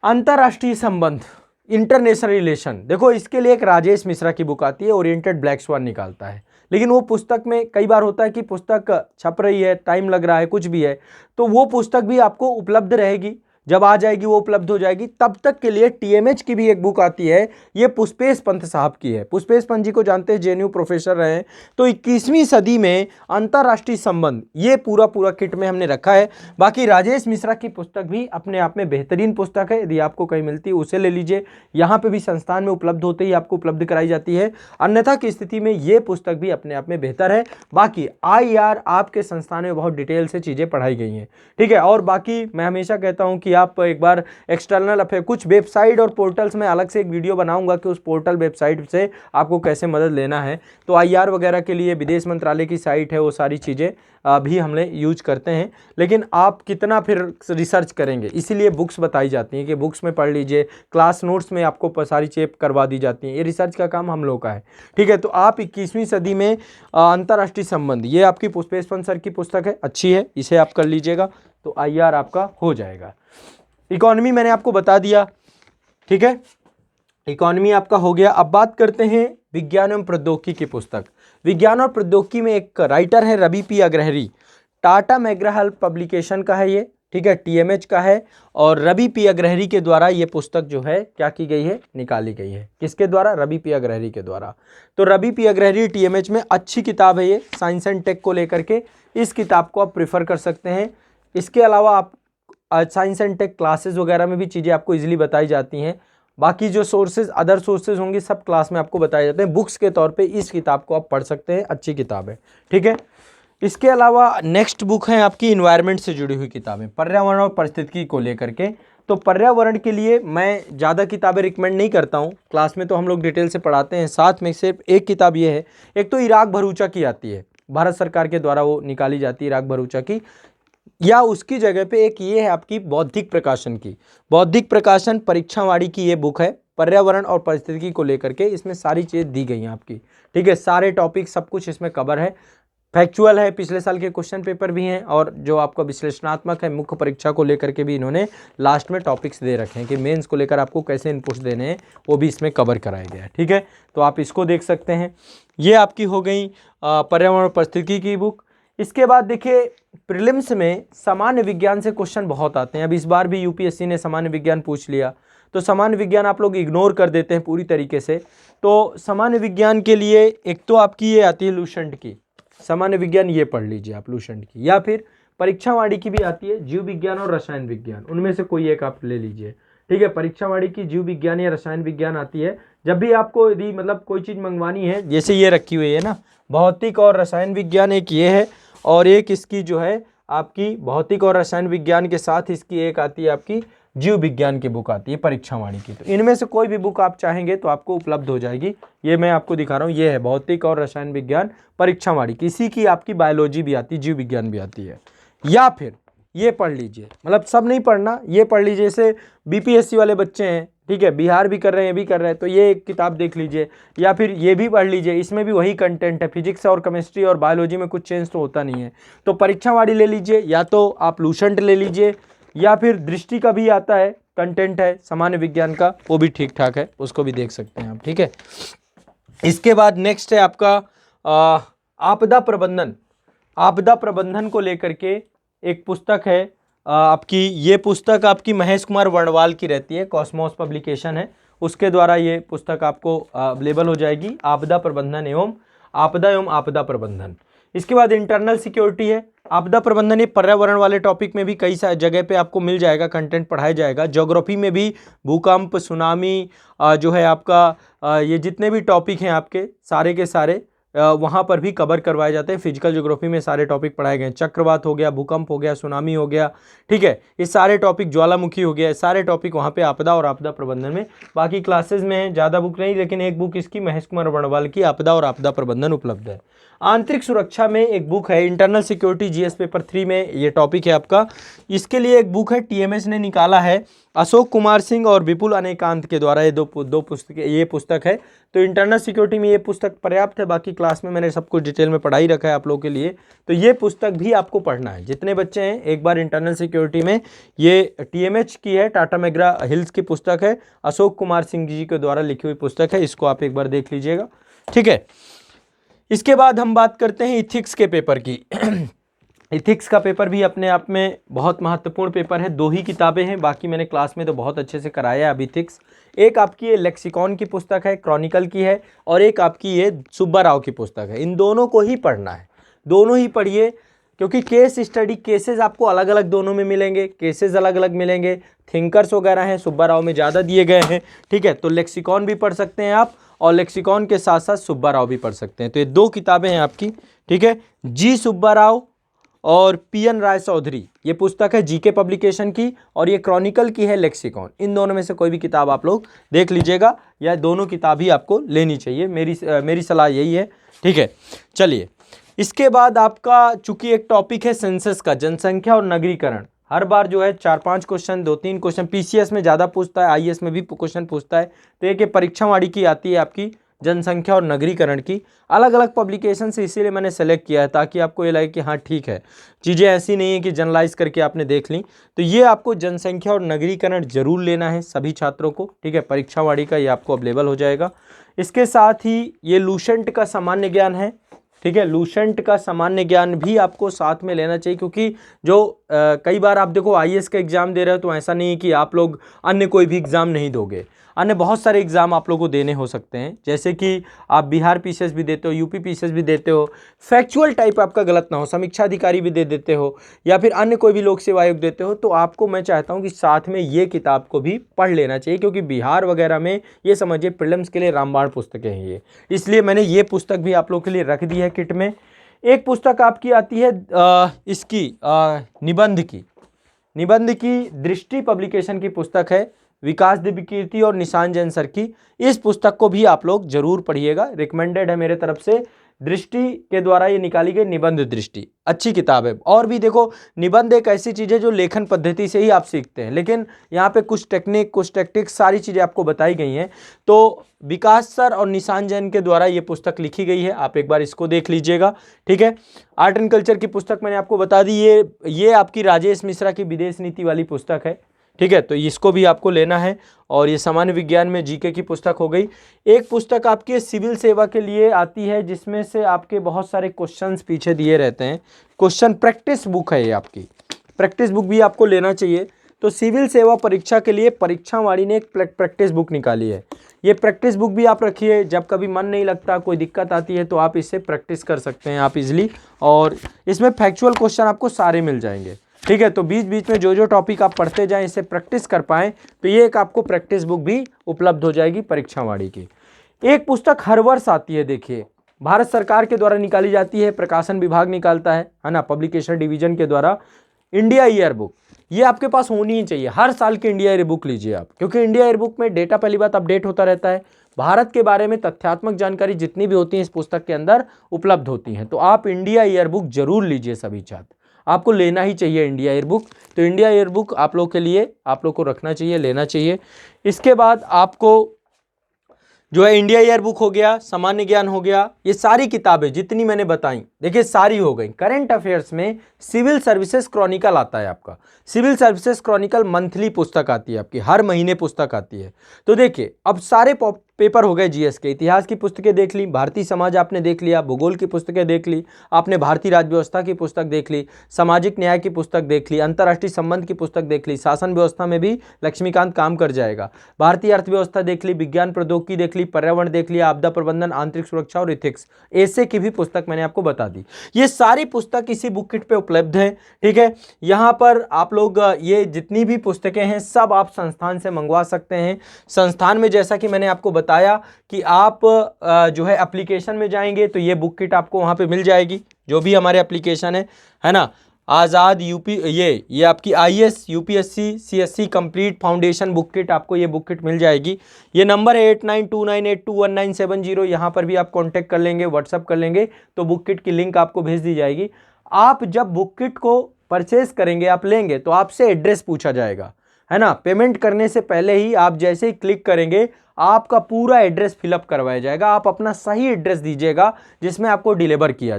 अंतर्राष्ट्रीय संबंध, इंटरनेशनल रिलेशन। देखो इसके लिए एक राजेश मिश्रा की बुक आती है, ओरिएंटेड ब्लैक स्वान निकालता है, लेकिन वो पुस्तक में कई बार होता है कि पुस्तक छप रही है, टाइम लग रहा है, कुछ भी है, तो वो पुस्तक भी आपको उपलब्ध रहेगी, जब आ जाएगी वो उपलब्ध हो जाएगी। तब तक के लिए टीएमएच की भी एक बुक आती है, ये पुष्पेश पंत साहब की है। पुष्पेश पंत जी को जानते हैं, जेएनयू प्रोफेसर रहे हैं। तो 21वीं सदी में अंतर्राष्ट्रीय संबंध, ये पूरा किट में हमने रखा है। बाकी राजेश मिश्रा की पुस्तक भी अपने आप में बेहतरीन पुस्तक है, यदि आपको कहीं मिलती है उसे ले लीजिए। यहाँ पे भी संस्थान में उपलब्ध होते ही आपको उपलब्ध कराई जाती है, अन्यथा की स्थिति में ये पुस्तक भी अपने आप में बेहतर है। बाकी आईआर आपके संस्थान में बहुत डिटेल से चीज़ें पढ़ाई गई हैं। ठीक है, और बाकी मैं हमेशा कहता हूँ कि आप एक बार एक्सटर्नल अफेयर, कुछ वेबसाइट और पोर्टल्स में अलग से एक वीडियो बनाऊंगा कि उस पोर्टल वेबसाइट से आपको कैसे मदद लेना है। तो आईआर वगैरह के लिए विदेश मंत्रालय की साइट है, वो सारी चीज़ें भी हमने यूज करते हैं। लेकिन आप कितना फिर रिसर्च करेंगे, इसीलिए बुक्स बताई जाती हैं कि बुक्स में पढ़ लीजिए, क्लास नोट्स में आपको सारी चीज़ें करवा दी जाती हैं, ये रिसर्च का काम हम लोग का है। ठीक है, तो आप 21वीं सदी में अंतर्राष्ट्रीय संबंध, ये आपकी पुष्पेश पंत सर की पुस्तक है, अच्छी है, इसे आप कर लीजिएगा तो आईआर आपका हो जाएगा। इकोनॉमी मैंने आपको बता दिया। ठीक है, इकोनॉमी आपका हो गया। अब बात करते हैं विज्ञान एवं प्रौद्योगिकी की पुस्तक। विज्ञान और प्रौद्योगिकी में एक राइटर है रवि पी अग्रहरी, टाटा मैग्रा-हिल पब्लिकेशन का है ये। ठीक है, टीएमएच का है, और रवि पी अग्रहरी के द्वारा ये पुस्तक जो है क्या की गई है, निकाली गई है। किसके द्वारा? रवि पी अग्रहरी के द्वारा। तो रवि पी अग्रहरी टीएमएच में अच्छी किताब है ये, साइंस एंड टेक को लेकर के, इस किताब को आप प्रेफर कर सकते हैं। इसके अलावा आप साइंस एंड टेक क्लासेस वगैरह में भी चीज़ें आपको इजीली बताई जाती हैं। बाकी जो सोर्सेज, अदर सोर्सेज होंगे सब क्लास में आपको बताए जाते हैं। बुक्स के तौर पे इस किताब को आप पढ़ सकते हैं, अच्छी किताब है। ठीक है, इसके अलावा नेक्स्ट बुक है आपकी इन्वायरमेंट से जुड़ी हुई किताबें, पर्यावरण और परिस्थितिकी को लेकर के। तो पर्यावरण के लिए मैं ज़्यादा किताबें रिकमेंड नहीं करता हूँ, क्लास में तो हम लोग डिटेल से पढ़ाते हैं। साथ में सिर्फ एक किताब ये है, एक तो इराक भरूचा की आती है, भारत सरकार के द्वारा वो निकाली जाती है इराक भरूचा की, या उसकी जगह पे एक ये है आपकी बौद्धिक प्रकाशन की, बौद्धिक प्रकाशन परीक्षावाड़ी की ये बुक है, पर्यावरण और परिस्थितिकी को लेकर के। इसमें सारी चीज़ दी गई हैं आपकी, ठीक है, सारे टॉपिक सब कुछ इसमें कवर है, फैक्चुअल है, पिछले साल के क्वेश्चन पेपर भी हैं, और जो आपका विश्लेषणात्मक है मुख्य परीक्षा को लेकर के भी इन्होंने लास्ट में टॉपिक्स दे रखे हैं कि मेंस को लेकर आपको कैसे इनपुट्स देने हैं, वो भी इसमें कवर कराया गया है, ठीक है। तो आप इसको देख सकते हैं। ये आपकी हो गई पर्यावरण और परिस्थितिकी की बुक। इसके बाद देखिए प्रीलिम्स में सामान्य विज्ञान से क्वेश्चन बहुत आते हैं। अब इस बार भी यूपीएससी ने सामान्य विज्ञान पूछ लिया, तो सामान्य विज्ञान आप लोग इग्नोर कर देते हैं पूरी तरीके से। तो सामान्य विज्ञान के लिए एक तो आपकी ये आती है लूसेंट की, सामान्य विज्ञान ये पढ़ लीजिए आप लूसेंट की, या फिर परीक्षावाड़ी की भी आती है जीव विज्ञान और रसायन विज्ञान, उनमें से कोई एक आप ले लीजिए, ठीक है। परीक्षावाड़ी की जीव विज्ञान या रसायन विज्ञान आती है। जब भी आपको यदि मतलब कोई चीज़ मंगवानी है, जैसे ये रखी हुई है ना, भौतिक और रसायन विज्ञान एक ये है, और एक इसकी जो है आपकी भौतिक और रसायन विज्ञान के साथ इसकी एक आती है आपकी जीव विज्ञान की बुक आती है परीक्षावाणी की। तो इनमें से कोई भी बुक आप चाहेंगे तो आपको उपलब्ध हो जाएगी। ये मैं आपको दिखा रहा हूँ, ये है भौतिक और रसायन विज्ञान परीक्षावाणी की। इसी की आपकी बायोलॉजी भी आती है, जीव विज्ञान भी आती है। या फिर ये पढ़ लीजिए, मतलब सब नहीं पढ़ना, ये पढ़ लीजिए। जैसे बीपीएससी वाले बच्चे हैं, ठीक है, बिहार भी कर रहे हैं, ये भी कर रहे हैं, तो ये एक किताब देख लीजिए, या फिर ये भी पढ़ लीजिए। इसमें भी वही कंटेंट है, फिजिक्स और केमिस्ट्री और बायोलॉजी में कुछ चेंज तो होता नहीं है। तो परीक्षावाड़ी ले लीजिए, या तो आप लूसेंट ले लीजिए, या फिर दृष्टि का भी आता है, कंटेंट है सामान्य विज्ञान का, वो भी ठीक ठाक है, उसको भी देख सकते हैं आप, ठीक है। इसके बाद नेक्स्ट है आपका आपदा प्रबंधन। आपदा प्रबंधन को लेकर के एक पुस्तक है आपकी, ये पुस्तक आपकी महेश कुमार वर्णवाल की रहती है, कॉस्मोस पब्लिकेशन है, उसके द्वारा ये पुस्तक आपको अवेलेबल हो जाएगी, आपदा प्रबंधन एवं आपदा प्रबंधन। इसके बाद इंटरनल सिक्योरिटी है, आपदा प्रबंधन, ये पर्यावरण वाले टॉपिक में भी कई सारी जगह पे आपको मिल जाएगा, कंटेंट पढ़ाया जाएगा। ज्योग्राफी में भी भूकंप, सुनामी, जो है आपका ये जितने भी टॉपिक हैं आपके सारे के सारे वहाँ पर भी कवर करवाए जाते हैं। फिजिकल ज्योग्राफी में सारे टॉपिक पढ़ाए गए हैं, चक्रवात हो गया, भूकंप हो गया, सुनामी हो गया, ठीक है, ये सारे टॉपिक, ज्वालामुखी हो गया, सारे टॉपिक वहाँ पे आपदा और आपदा प्रबंधन में। बाकी क्लासेस में है, ज़्यादा बुक नहीं, लेकिन एक बुक इसकी महेश कुमार वर्णवाल की आपदा और आपदा प्रबंधन उपलब्ध है। आंतरिक सुरक्षा में एक बुक है, इंटरनल सिक्योरिटी जीएस पेपर 3 में ये टॉपिक है आपका। इसके लिए एक बुक है, टीएमएस ने निकाला है, अशोक कुमार सिंह और विपुल अनेकांत के द्वारा, ये दो पुस्तक, ये पुस्तक है। तो इंटरनल सिक्योरिटी में ये पुस्तक पर्याप्त है, बाकी क्लास में मैंने सब कुछ डिटेल में पढ़ाई रखा है आप लोगों के लिए। तो ये पुस्तक भी आपको पढ़ना है, जितने बच्चे हैं एक बार इंटरनल सिक्योरिटी में, ये टीएमएच की है, टाटा मैग्रा हिल्स की पुस्तक है, अशोक कुमार सिंह जी के द्वारा लिखी हुई पुस्तक है, इसको आप एक बार देख लीजिएगा, ठीक है। इसके बाद हम बात करते हैं इथिक्स के पेपर की। इथिक्स का पेपर भी अपने आप में बहुत महत्वपूर्ण पेपर है, 2 ही किताबें हैं, बाकी मैंने क्लास में तो बहुत अच्छे से कराया है अब इथिक्स। एक आपकी ये लेक्सिकॉन की पुस्तक है, क्रॉनिकल की है, और एक आपकी ये सुब्बा राव की पुस्तक है। इन दोनों को ही पढ़ना है, दोनों ही पढ़िए, क्योंकि केस स्टडी, केसेस आपको अलग अलग दोनों में मिलेंगे, केसेस अलग अलग मिलेंगे, थिंकर्स वगैरह हैं, सुब्बा राव में ज़्यादा दिए गए हैं, ठीक है। तो लेक्सिकॉन भी पढ़ सकते हैं आप, और लेक्सिकॉन के साथ साथ सुब्बा राव भी पढ़ सकते हैं। तो ये 2 किताबें हैं आपकी, ठीक है। जी सुब्बा राव और पीएन राय चौधरी, ये पुस्तक है जीके पब्लिकेशन की, और ये क्रॉनिकल की है लेक्सिकॉन। इन दोनों में से कोई भी किताब आप लोग देख लीजिएगा, या दोनों किताब ही आपको लेनी चाहिए, मेरी सलाह यही है, ठीक है। चलिए, इसके बाद आपका चूंकि एक टॉपिक है सेंसस का, जनसंख्या और नगरीकरण, हर बार जो है 4-5 क्वेश्चन, 2-3 क्वेश्चन, पीसीएस में ज़्यादा पूछता है, आईएएस में भी क्वेश्चन पूछता है। तो एक परीक्षावाड़ी की आती है आपकी जनसंख्या और नगरीकरण की, अलग अलग पब्लिकेशन से, इसीलिए मैंने सेलेक्ट किया है, ताकि आपको ये लगे कि हाँ ठीक है, चीज़ें ऐसी नहीं है कि जनरलाइज करके आपने देख ली। तो ये आपको जनसंख्या और नगरीकरण जरूर लेना है सभी छात्रों को, ठीक है। परीक्षावाड़ी का ये आपको अवेलेबल हो जाएगा। इसके साथ ही ये लूसेंट का सामान्य ज्ञान है, ठीक है। लूसेंट का सामान्य ज्ञान भी आपको साथ में लेना चाहिए, क्योंकि जो कई बार आप देखो आईएएस का एग्जाम दे रहे हो, तो ऐसा नहीं है कि आप लोग अन्य कोई भी एग्जाम नहीं दोगे, अन्य बहुत सारे एग्जाम आप लोगों को देने हो सकते हैं, जैसे कि आप बिहार पीसीएस भी देते हो, यूपी पीसीएस भी देते हो, फैक्चुअल टाइप आपका गलत ना हो, समीक्षा अधिकारी भी दे देते हो, या फिर अन्य कोई भी लोक सेवा आयोग देते हो। तो आपको मैं चाहता हूं कि साथ में ये किताब को भी पढ़ लेना चाहिए, क्योंकि बिहार वगैरह में ये समझिए प्रीलिम्स के लिए रामबाण पुस्तकें हैं ये, इसलिए मैंने ये पुस्तक भी आप लोग के लिए रख दी है किट में। एक पुस्तक आपकी आती है इसकी निबंध की दृष्टि पब्लिकेशन की पुस्तक है, विकास दिव्यकीर्ति और निशान जैन सर की। इस पुस्तक को भी आप लोग जरूर पढ़िएगा, रिकमेंडेड है मेरे तरफ से। दृष्टि के द्वारा ये निकाली गई निबंध दृष्टि, अच्छी किताब है। और भी देखो, निबंध एक ऐसी चीज़ है जो लेखन पद्धति से ही आप सीखते हैं, लेकिन यहाँ पे कुछ टेक्निक, कुछ टैक्टिक्स, सारी चीज़ें आपको बताई गई हैं। तो विकास सर और निशान जैन के द्वारा ये पुस्तक लिखी गई है, आप एक बार इसको देख लीजिएगा, ठीक है। आर्ट एंड कल्चर की पुस्तक मैंने आपको बता दी, ये आपकी राजेश मिश्रा की विदेश नीति वाली पुस्तक है, ठीक है। तो इसको भी आपको लेना है। और ये सामान्य विज्ञान में जीके की पुस्तक हो गई। एक पुस्तक आपके सिविल सेवा के लिए आती है, जिसमें से आपके बहुत सारे क्वेश्चंस पीछे दिए रहते हैं, क्वेश्चन प्रैक्टिस बुक है ये आपकी, प्रैक्टिस बुक भी आपको लेना चाहिए। तो सिविल सेवा परीक्षा के लिए परीक्षावाणी ने एक प्रैक्टिस बुक निकाली है, ये प्रैक्टिस बुक भी आप रखिए। जब कभी मन नहीं लगता, कोई दिक्कत आती है, तो आप इससे प्रैक्टिस कर सकते हैं आप इजीली, और इसमें फैक्चुअल क्वेश्चन आपको सारे मिल जाएंगे, ठीक है। तो बीच बीच में जो टॉपिक आप पढ़ते जाएं, इससे प्रैक्टिस कर पाएं, तो ये एक आपको प्रैक्टिस बुक भी उपलब्ध हो जाएगी परीक्षावाणी की। एक पुस्तक हर वर्ष आती है, देखिए, भारत सरकार के द्वारा निकाली जाती है, प्रकाशन विभाग निकालता है ना, पब्लिकेशन डिवीजन के द्वारा। इंडिया ईयर बुक, ये आपके पास होनी ही चाहिए, हर साल की इंडिया ईयर बुक लीजिए आप, क्योंकि इंडिया ईयर बुक में डेटा पहली बात अपडेट होता रहता है, भारत के बारे में तथ्यात्मक जानकारी जितनी भी होती है इस पुस्तक के अंदर उपलब्ध होती हैं। तो आप इंडिया ईयर बुक जरूर लीजिए, सभी छात्र, आपको लेना ही चाहिए इंडिया ईयर बुक। तो इंडिया ईयर बुक आप लोग के लिए, आप लोग को रखना चाहिए, लेना चाहिए। इसके बाद आपको जो है इंडिया ईयर बुक हो गया, सामान्य ज्ञान हो गया, ये सारी किताबें जितनी मैंने बताई, देखिए सारी हो गई। करंट अफेयर्स में सिविल सर्विसेज क्रॉनिकल आता है आपका, सिविल सर्विसेज क्रॉनिकल मंथली पुस्तक आती है आपकी, हर महीने पुस्तक आती है। तो देखिए, अब सारे पेपर हो गए जीएस के, इतिहास की पुस्तकें देख ली, भारतीय समाज आपने देख लिया, भूगोल की पुस्तकें देख ली, आपने भारतीय राज्य व्यवस्था की पुस्तक देख ली, सामाजिक न्याय की पुस्तक देख ली, अंतर्राष्ट्रीय संबंध की पुस्तक देख ली, शासन व्यवस्था में भी लक्ष्मीकांत काम कर जाएगा, भारतीय अर्थव्यवस्था देख ली, विज्ञान प्रौद्योगिकी देख ली, पर्यावरण देख लिया, आपदा प्रबंधन, आंतरिक सुरक्षा और इथिक्स, ऐसे की भी पुस्तक मैंने आपको बता दी। ये सारी पुस्तक इसी बुक किट पे उपलब्ध है, ठीक है। यहाँ पर आप लोग ये जितनी भी पुस्तकें हैं सब आप संस्थान से मंगवा सकते हैं। संस्थान में जैसा कि मैंने आपको बताया कि आप जो है एप्लीकेशन में जाएंगे तो ये बुक किट आपको वहां पे मिल जाएगी, जो भी हमारे एप्लीकेशन है ना, आज़ाद यूपी, ये आपकी IAS UPSC CSC complete foundation book kit, आपको ये बुक किट मिल जाएगी। ये नंबर है 8929821970, यहाँ पर भी आप कांटेक्ट कर लेंगे, व्हाट्सअप कर लेंगे तो बुक किट की लिंक आपको भेज दी जाएगी। आप जब बुक किट को परचेज करेंगे, आप लेंगे, तो आपसे एड्रेस पूछा जाएगा, है ना। पेमेंट करने से पहले ही आप जैसे ही क्लिक करेंगे आपका पूरा एड्रेस फिलअप करवाया जाएगा, आप अपना सही एड्रेस दीजिएगा जिसमें आपको डिलीवर किया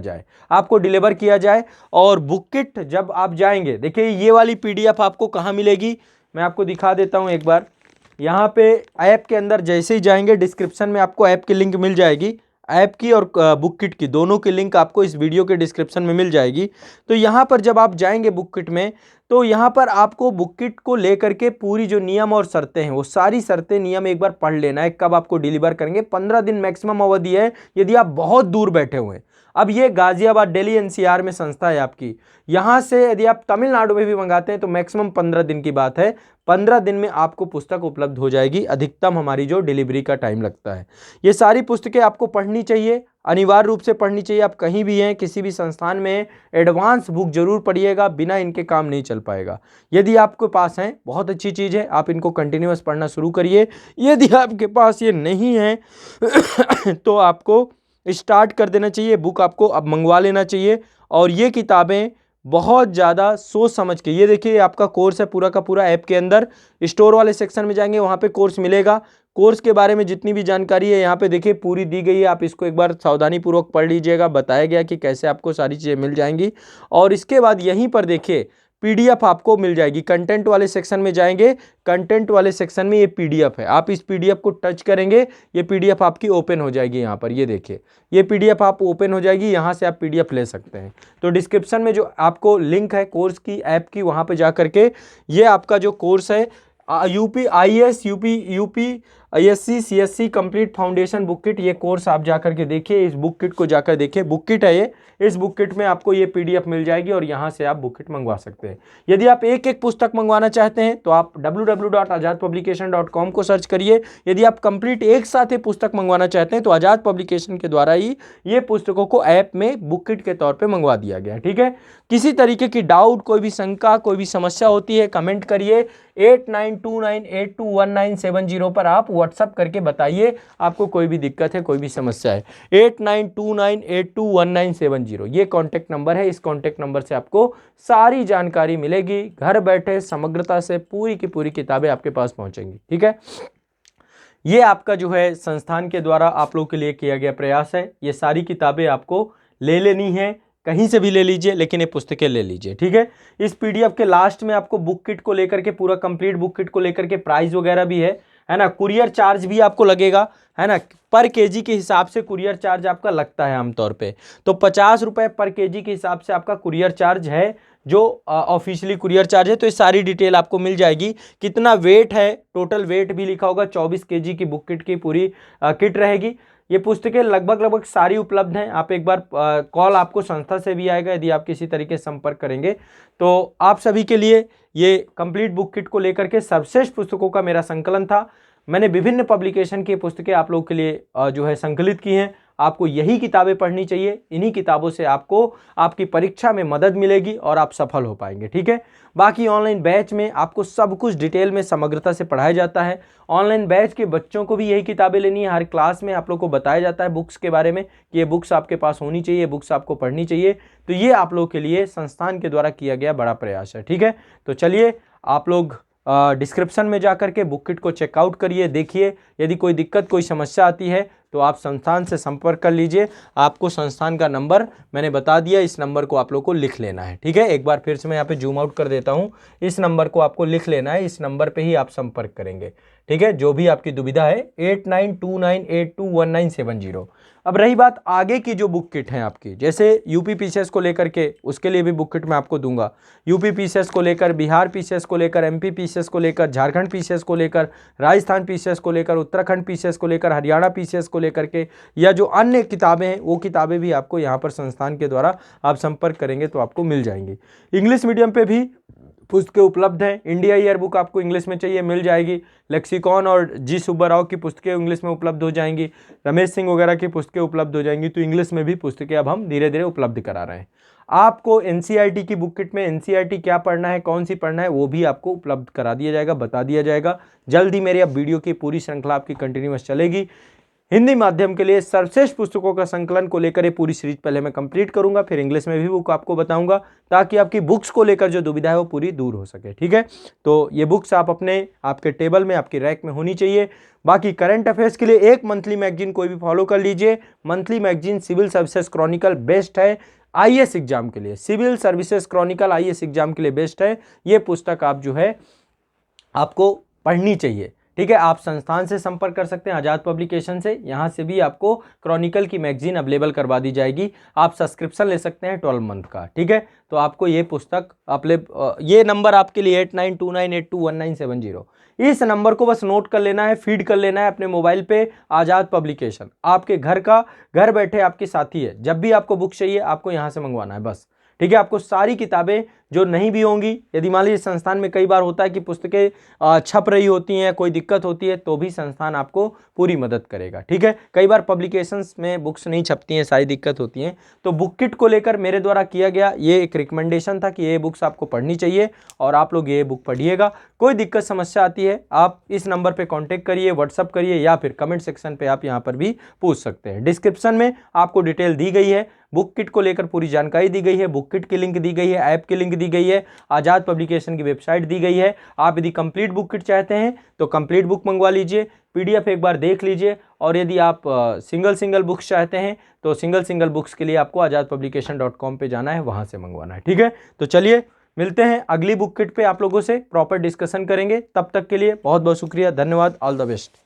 जाए, और बुक किट जब आप जाएंगे, देखिए ये वाली पीडीएफ आपको कहाँ मिलेगी, मैं आपको दिखा देता हूँ एक बार। यहाँ पे ऐप के अंदर जैसे ही जाएंगे, डिस्क्रिप्शन में आपको ऐप की लिंक मिल जाएगी, ऐप की और बुक किट की दोनों की लिंक आपको इस वीडियो के डिस्क्रिप्शन में मिल जाएगी। तो यहाँ पर जब आप जाएंगे बुक किट में, तो यहाँ पर आपको बुक किट को लेकर के पूरी जो नियम और शर्तें हैं, वो सारी शर्तें नियम एक बार पढ़ लेना है, कब आपको डिलीवर करेंगे। 15 दिन मैक्सिमम अवधि है यदि आप बहुत दूर बैठे हुए हैं। अब ये गाजियाबाद दिल्ली एनसीआर में संस्था है आपकी, यहाँ से यदि आप तमिलनाडु में भी मंगाते हैं तो मैक्सिमम 15 दिन की बात है, 15 दिन में आपको पुस्तक उपलब्ध हो जाएगी, अधिकतम हमारी जो डिलीवरी का टाइम लगता है। ये सारी पुस्तकें आपको पढ़नी चाहिए, अनिवार्य रूप से पढ़नी चाहिए। आप कहीं भी हैं, किसी भी संस्थान में, एडवांस बुक जरूर पढ़िएगा, बिना इनके काम नहीं चल पाएगा। यदि आपके पास हैं, बहुत अच्छी चीज़ है, आप इनको कंटिन्यूअस पढ़ना शुरू करिए। यदि आपके पास ये नहीं है तो आपको स्टार्ट कर देना चाहिए, बुक आपको अब मंगवा लेना चाहिए। और ये किताबें बहुत ज़्यादा सोच समझ के, ये देखिए आपका कोर्स है पूरा का पूरा ऐप के अंदर, स्टोर वाले सेक्शन में जाएंगे, वहाँ पे कोर्स मिलेगा। कोर्स के बारे में जितनी भी जानकारी है यहाँ पे देखिए पूरी दी गई है, आप इसको एक बार सावधानी पूर्वक पढ़ लीजिएगा, बताया गया कि कैसे आपको सारी चीज़ें मिल जाएंगी। और इसके बाद यहीं पर देखिए पीडीएफ आपको मिल जाएगी, कंटेंट वाले सेक्शन में जाएंगे, कंटेंट वाले सेक्शन में ये पीडीएफ है, आप इस पीडीएफ को टच करेंगे, ये पीडीएफ आपकी ओपन हो जाएगी। यहाँ पर ये देखिए, ये पीडीएफ आप ओपन हो जाएगी, यहाँ से आप पीडीएफ ले सकते हैं। तो डिस्क्रिप्शन में जो आपको लिंक है कोर्स की, ऐप की, वहाँ पर जा करके ये आपका जो कोर्स है UP IAS UP ISC CSC complete foundation book kit, ये कोर्स आप जाकर के देखिए, इस बुक किट को जाकर देखिए, बुक किट है ये। इस बुक किट में आपको ये PDF मिल जाएगी और यहाँ से आप बुक किट मंगवा सकते हैं। यदि आप एक एक पुस्तक मंगवाना चाहते हैं तो आप www.azadpublication.com को सर्च करिए। यदि आप कंप्लीट एक साथ ही पुस्तक मंगवाना चाहते हैं तो आजाद पब्लिकेशन के द्वारा ही ये पुस्तकों को ऐप में बुक किट के तौर पे मंगवा दिया गया है। ठीक है, किसी तरीके की डाउट, कोई भी शंका, कोई भी समस्या होती है, कमेंट करिए 8929821970 पर आप व्हाट्सअप करके बताइए आपको कोई भी दिक्कत है, कोई भी समस्या है। 8929821970 ये कॉन्टैक्ट नंबर है। इस कॉन्टैक्ट नंबर से आपको सारी जानकारी मिलेगी, घर बैठे समग्रता से पूरी की पूरी किताबें आपके पास पहुंचेंगी। ठीक है, ये आपका जो है संस्थान के द्वारा आप लोग के लिए किया गया प्रयास है। ये सारी किताबें आपको ले लेनी है, कहीं से भी ले लीजिए, लेकिन ये पुस्तकें ले लीजिए। ठीक है, इस PDF के लास्ट में आपको बुक किट को लेकर के, पूरा कंप्लीट बुक किट को लेकर के प्राइस वगैरह भी है ना। कुरियर चार्ज भी आपको लगेगा, है ना, पर केजी के हिसाब से कुरियर चार्ज आपका लगता है आमतौर पे। तो 50 रुपये पर केजी के हिसाब से आपका कुरियर चार्ज है, जो ऑफिशियली कुरियर चार्ज है। तो ये सारी डिटेल आपको मिल जाएगी। कितना वेट है, टोटल वेट भी लिखा होगा। 24 केजी की बुक किट की पूरी किट रहेगी। ये पुस्तकें लगभग सारी उपलब्ध हैं। आप एक बार कॉल आपको संस्था से भी आएगा यदि आप किसी तरीके से संपर्क करेंगे। तो आप सभी के लिए ये कंप्लीट बुक किट को लेकर के सर्वश्रेष्ठ पुस्तकों का मेरा संकलन था। मैंने विभिन्न पब्लिकेशन की पुस्तकें आप लोगों के लिए जो है संकलित की हैं। आपको यही किताबें पढ़नी चाहिए। इन्हीं किताबों से आपको आपकी परीक्षा में मदद मिलेगी और आप सफल हो पाएंगे। ठीक है, बाकी ऑनलाइन बैच में आपको सब कुछ डिटेल में समग्रता से पढ़ाया जाता है। ऑनलाइन बैच के बच्चों को भी यही किताबें लेनी है। हर क्लास में आप लोग को बताया जाता है बुक्स के बारे में कि ये बुक्स आपके पास होनी चाहिए, बुक्स आपको पढ़नी चाहिए। तो ये आप लोग के लिए संस्थान के द्वारा किया गया बड़ा प्रयास है। ठीक है, तो चलिए आप लोग डिस्क्रिप्शन में जाकर के बुक किट को चेकआउट करिए, देखिए। यदि कोई दिक्कत, कोई समस्या आती है तो आप संस्थान से संपर्क कर लीजिए। आपको संस्थान का नंबर मैंने बता दिया, इस नंबर को आप लोग को लिख लेना है। ठीक है, एक बार फिर से मैं यहाँ पे जूम आउट कर देता हूँ। इस नंबर को आपको लिख लेना है, इस नंबर पे ही आप संपर्क करेंगे। ठीक है, जो भी आपकी दुविधा है 8929821970। अब रही बात आगे की जो बुक किट है आपकी, जैसे यूपी PCS को लेकर के, उसके लिए भी बुक किट मैं आपको दूंगा। यूपी PCS को लेकर, बिहार PCS को लेकर, MP PCS को लेकर, झारखंड PCS को लेकर, राजस्थान PCS को लेकर, उत्तराखंड PCS को लेकर, हरियाणा PCS को लेकर के, या जो अन्य किताबें हैं वो किताबें भी आपको यहाँ पर संस्थान के द्वारा आप संपर्क करेंगे तो आपको मिल जाएंगी। इंग्लिश मीडियम पे भी पुस्तकें उपलब्ध हैं। इंडिया ईयर बुक आपको इंग्लिश में चाहिए, मिल जाएगी। लेक्सिकॉन और जी सुब्बाराव की पुस्तकें इंग्लिश में उपलब्ध हो जाएंगी। रमेश सिंह वगैरह की पुस्तकें उपलब्ध हो जाएंगी। तो इंग्लिश में भी पुस्तकें अब हम धीरे धीरे उपलब्ध करा रहे हैं। आपको NCERT की बुक किट में NCERT क्या पढ़ना है, कौन सी पढ़ना है, वो भी आपको उपलब्ध करा दिया जाएगा, बता दिया जाएगा। जल्द ही मेरी अब वीडियो की पूरी श्रृंखला आपकी कंटिन्यूअस चलेगी। हिंदी माध्यम के लिए सर्वश्रेष्ठ पुस्तकों का संकलन को लेकर ये पूरी सीरीज पहले मैं कंप्लीट करूंगा, फिर इंग्लिश में भी बुक आपको बताऊंगा, ताकि आपकी बुक्स को लेकर जो दुविधा है वो पूरी दूर हो सके। ठीक है, तो ये बुक्स आप आपके टेबल में, आपकी रैक में होनी चाहिए। बाकी करंट अफेयर्स के लिए एक मंथली मैगजीन कोई भी फॉलो कर लीजिए। Monthly magazine Civil Services Chronicle best है IAS एग्जाम के लिए। Civil Services Chronicle IAS exam के लिए बेस्ट है। ये पुस्तक आप जो है आपको पढ़नी चाहिए। ठीक है, आप संस्थान से संपर्क कर सकते हैं, आजाद पब्लिकेशन से। यहाँ से भी आपको क्रॉनिकल की मैगजीन अवेलेबल करवा दी जाएगी। आप सब्सक्रिप्शन ले सकते हैं 12 मंथ का। ठीक है, तो आपको ये पुस्तक ये नंबर आपके लिए 8929821970, इस नंबर को बस नोट कर लेना है, फीड कर लेना है अपने मोबाइल पे। आजाद पब्लिकेशन आपके घर बैठे आपके साथी है। जब भी आपको बुक चाहिए आपको यहाँ से मंगवाना है बस। ठीक है, आपको सारी किताबें जो नहीं भी होंगी, यदि मान लीजिए संस्थान में कई बार होता है कि पुस्तकें छप रही होती हैं, कोई दिक्कत होती है, तो भी संस्थान आपको पूरी मदद करेगा। ठीक है, कई बार पब्लिकेशंस में बुक्स नहीं छपती हैं, सारी दिक्कत होती हैं। तो बुक किट को लेकर मेरे द्वारा किया गया ये एक रिकमेंडेशन था कि ये बुक्स आपको पढ़नी चाहिए और आप लोग ये बुक पढ़िएगा। कोई दिक्कत समस्या आती है आप इस नंबर पर कॉन्टैक्ट करिए, व्हाट्सअप करिए, या फिर कमेंट सेक्शन पर आप यहाँ पर भी पूछ सकते हैं। डिस्क्रिप्शन में आपको डिटेल दी गई है, बुक किट को लेकर पूरी जानकारी दी गई है, बुक किट की लिंक दी गई है, ऐप की लिंक दी गई है, आजाद पब्लिकेशन की वेबसाइट दी गई है। आप यदि कंप्लीट बुक किट चाहते हैं तो कंप्लीट बुक मंगवा लीजिए, PDF एक बार देख लीजिए। और यदि आप सिंगल बुक्स चाहते हैं तो सिंगल बुक्स के लिए आपको azadpublication.com पे जाना है, वहां से मंगवाना है। ठीक है, तो चलिए मिलते हैं अगली बुक किट पे, आप लोगों से प्रॉपर डिस्कशन करेंगे। तब तक के लिए बहुत बहुत शुक्रिया, धन्यवाद, ऑल द बेस्ट।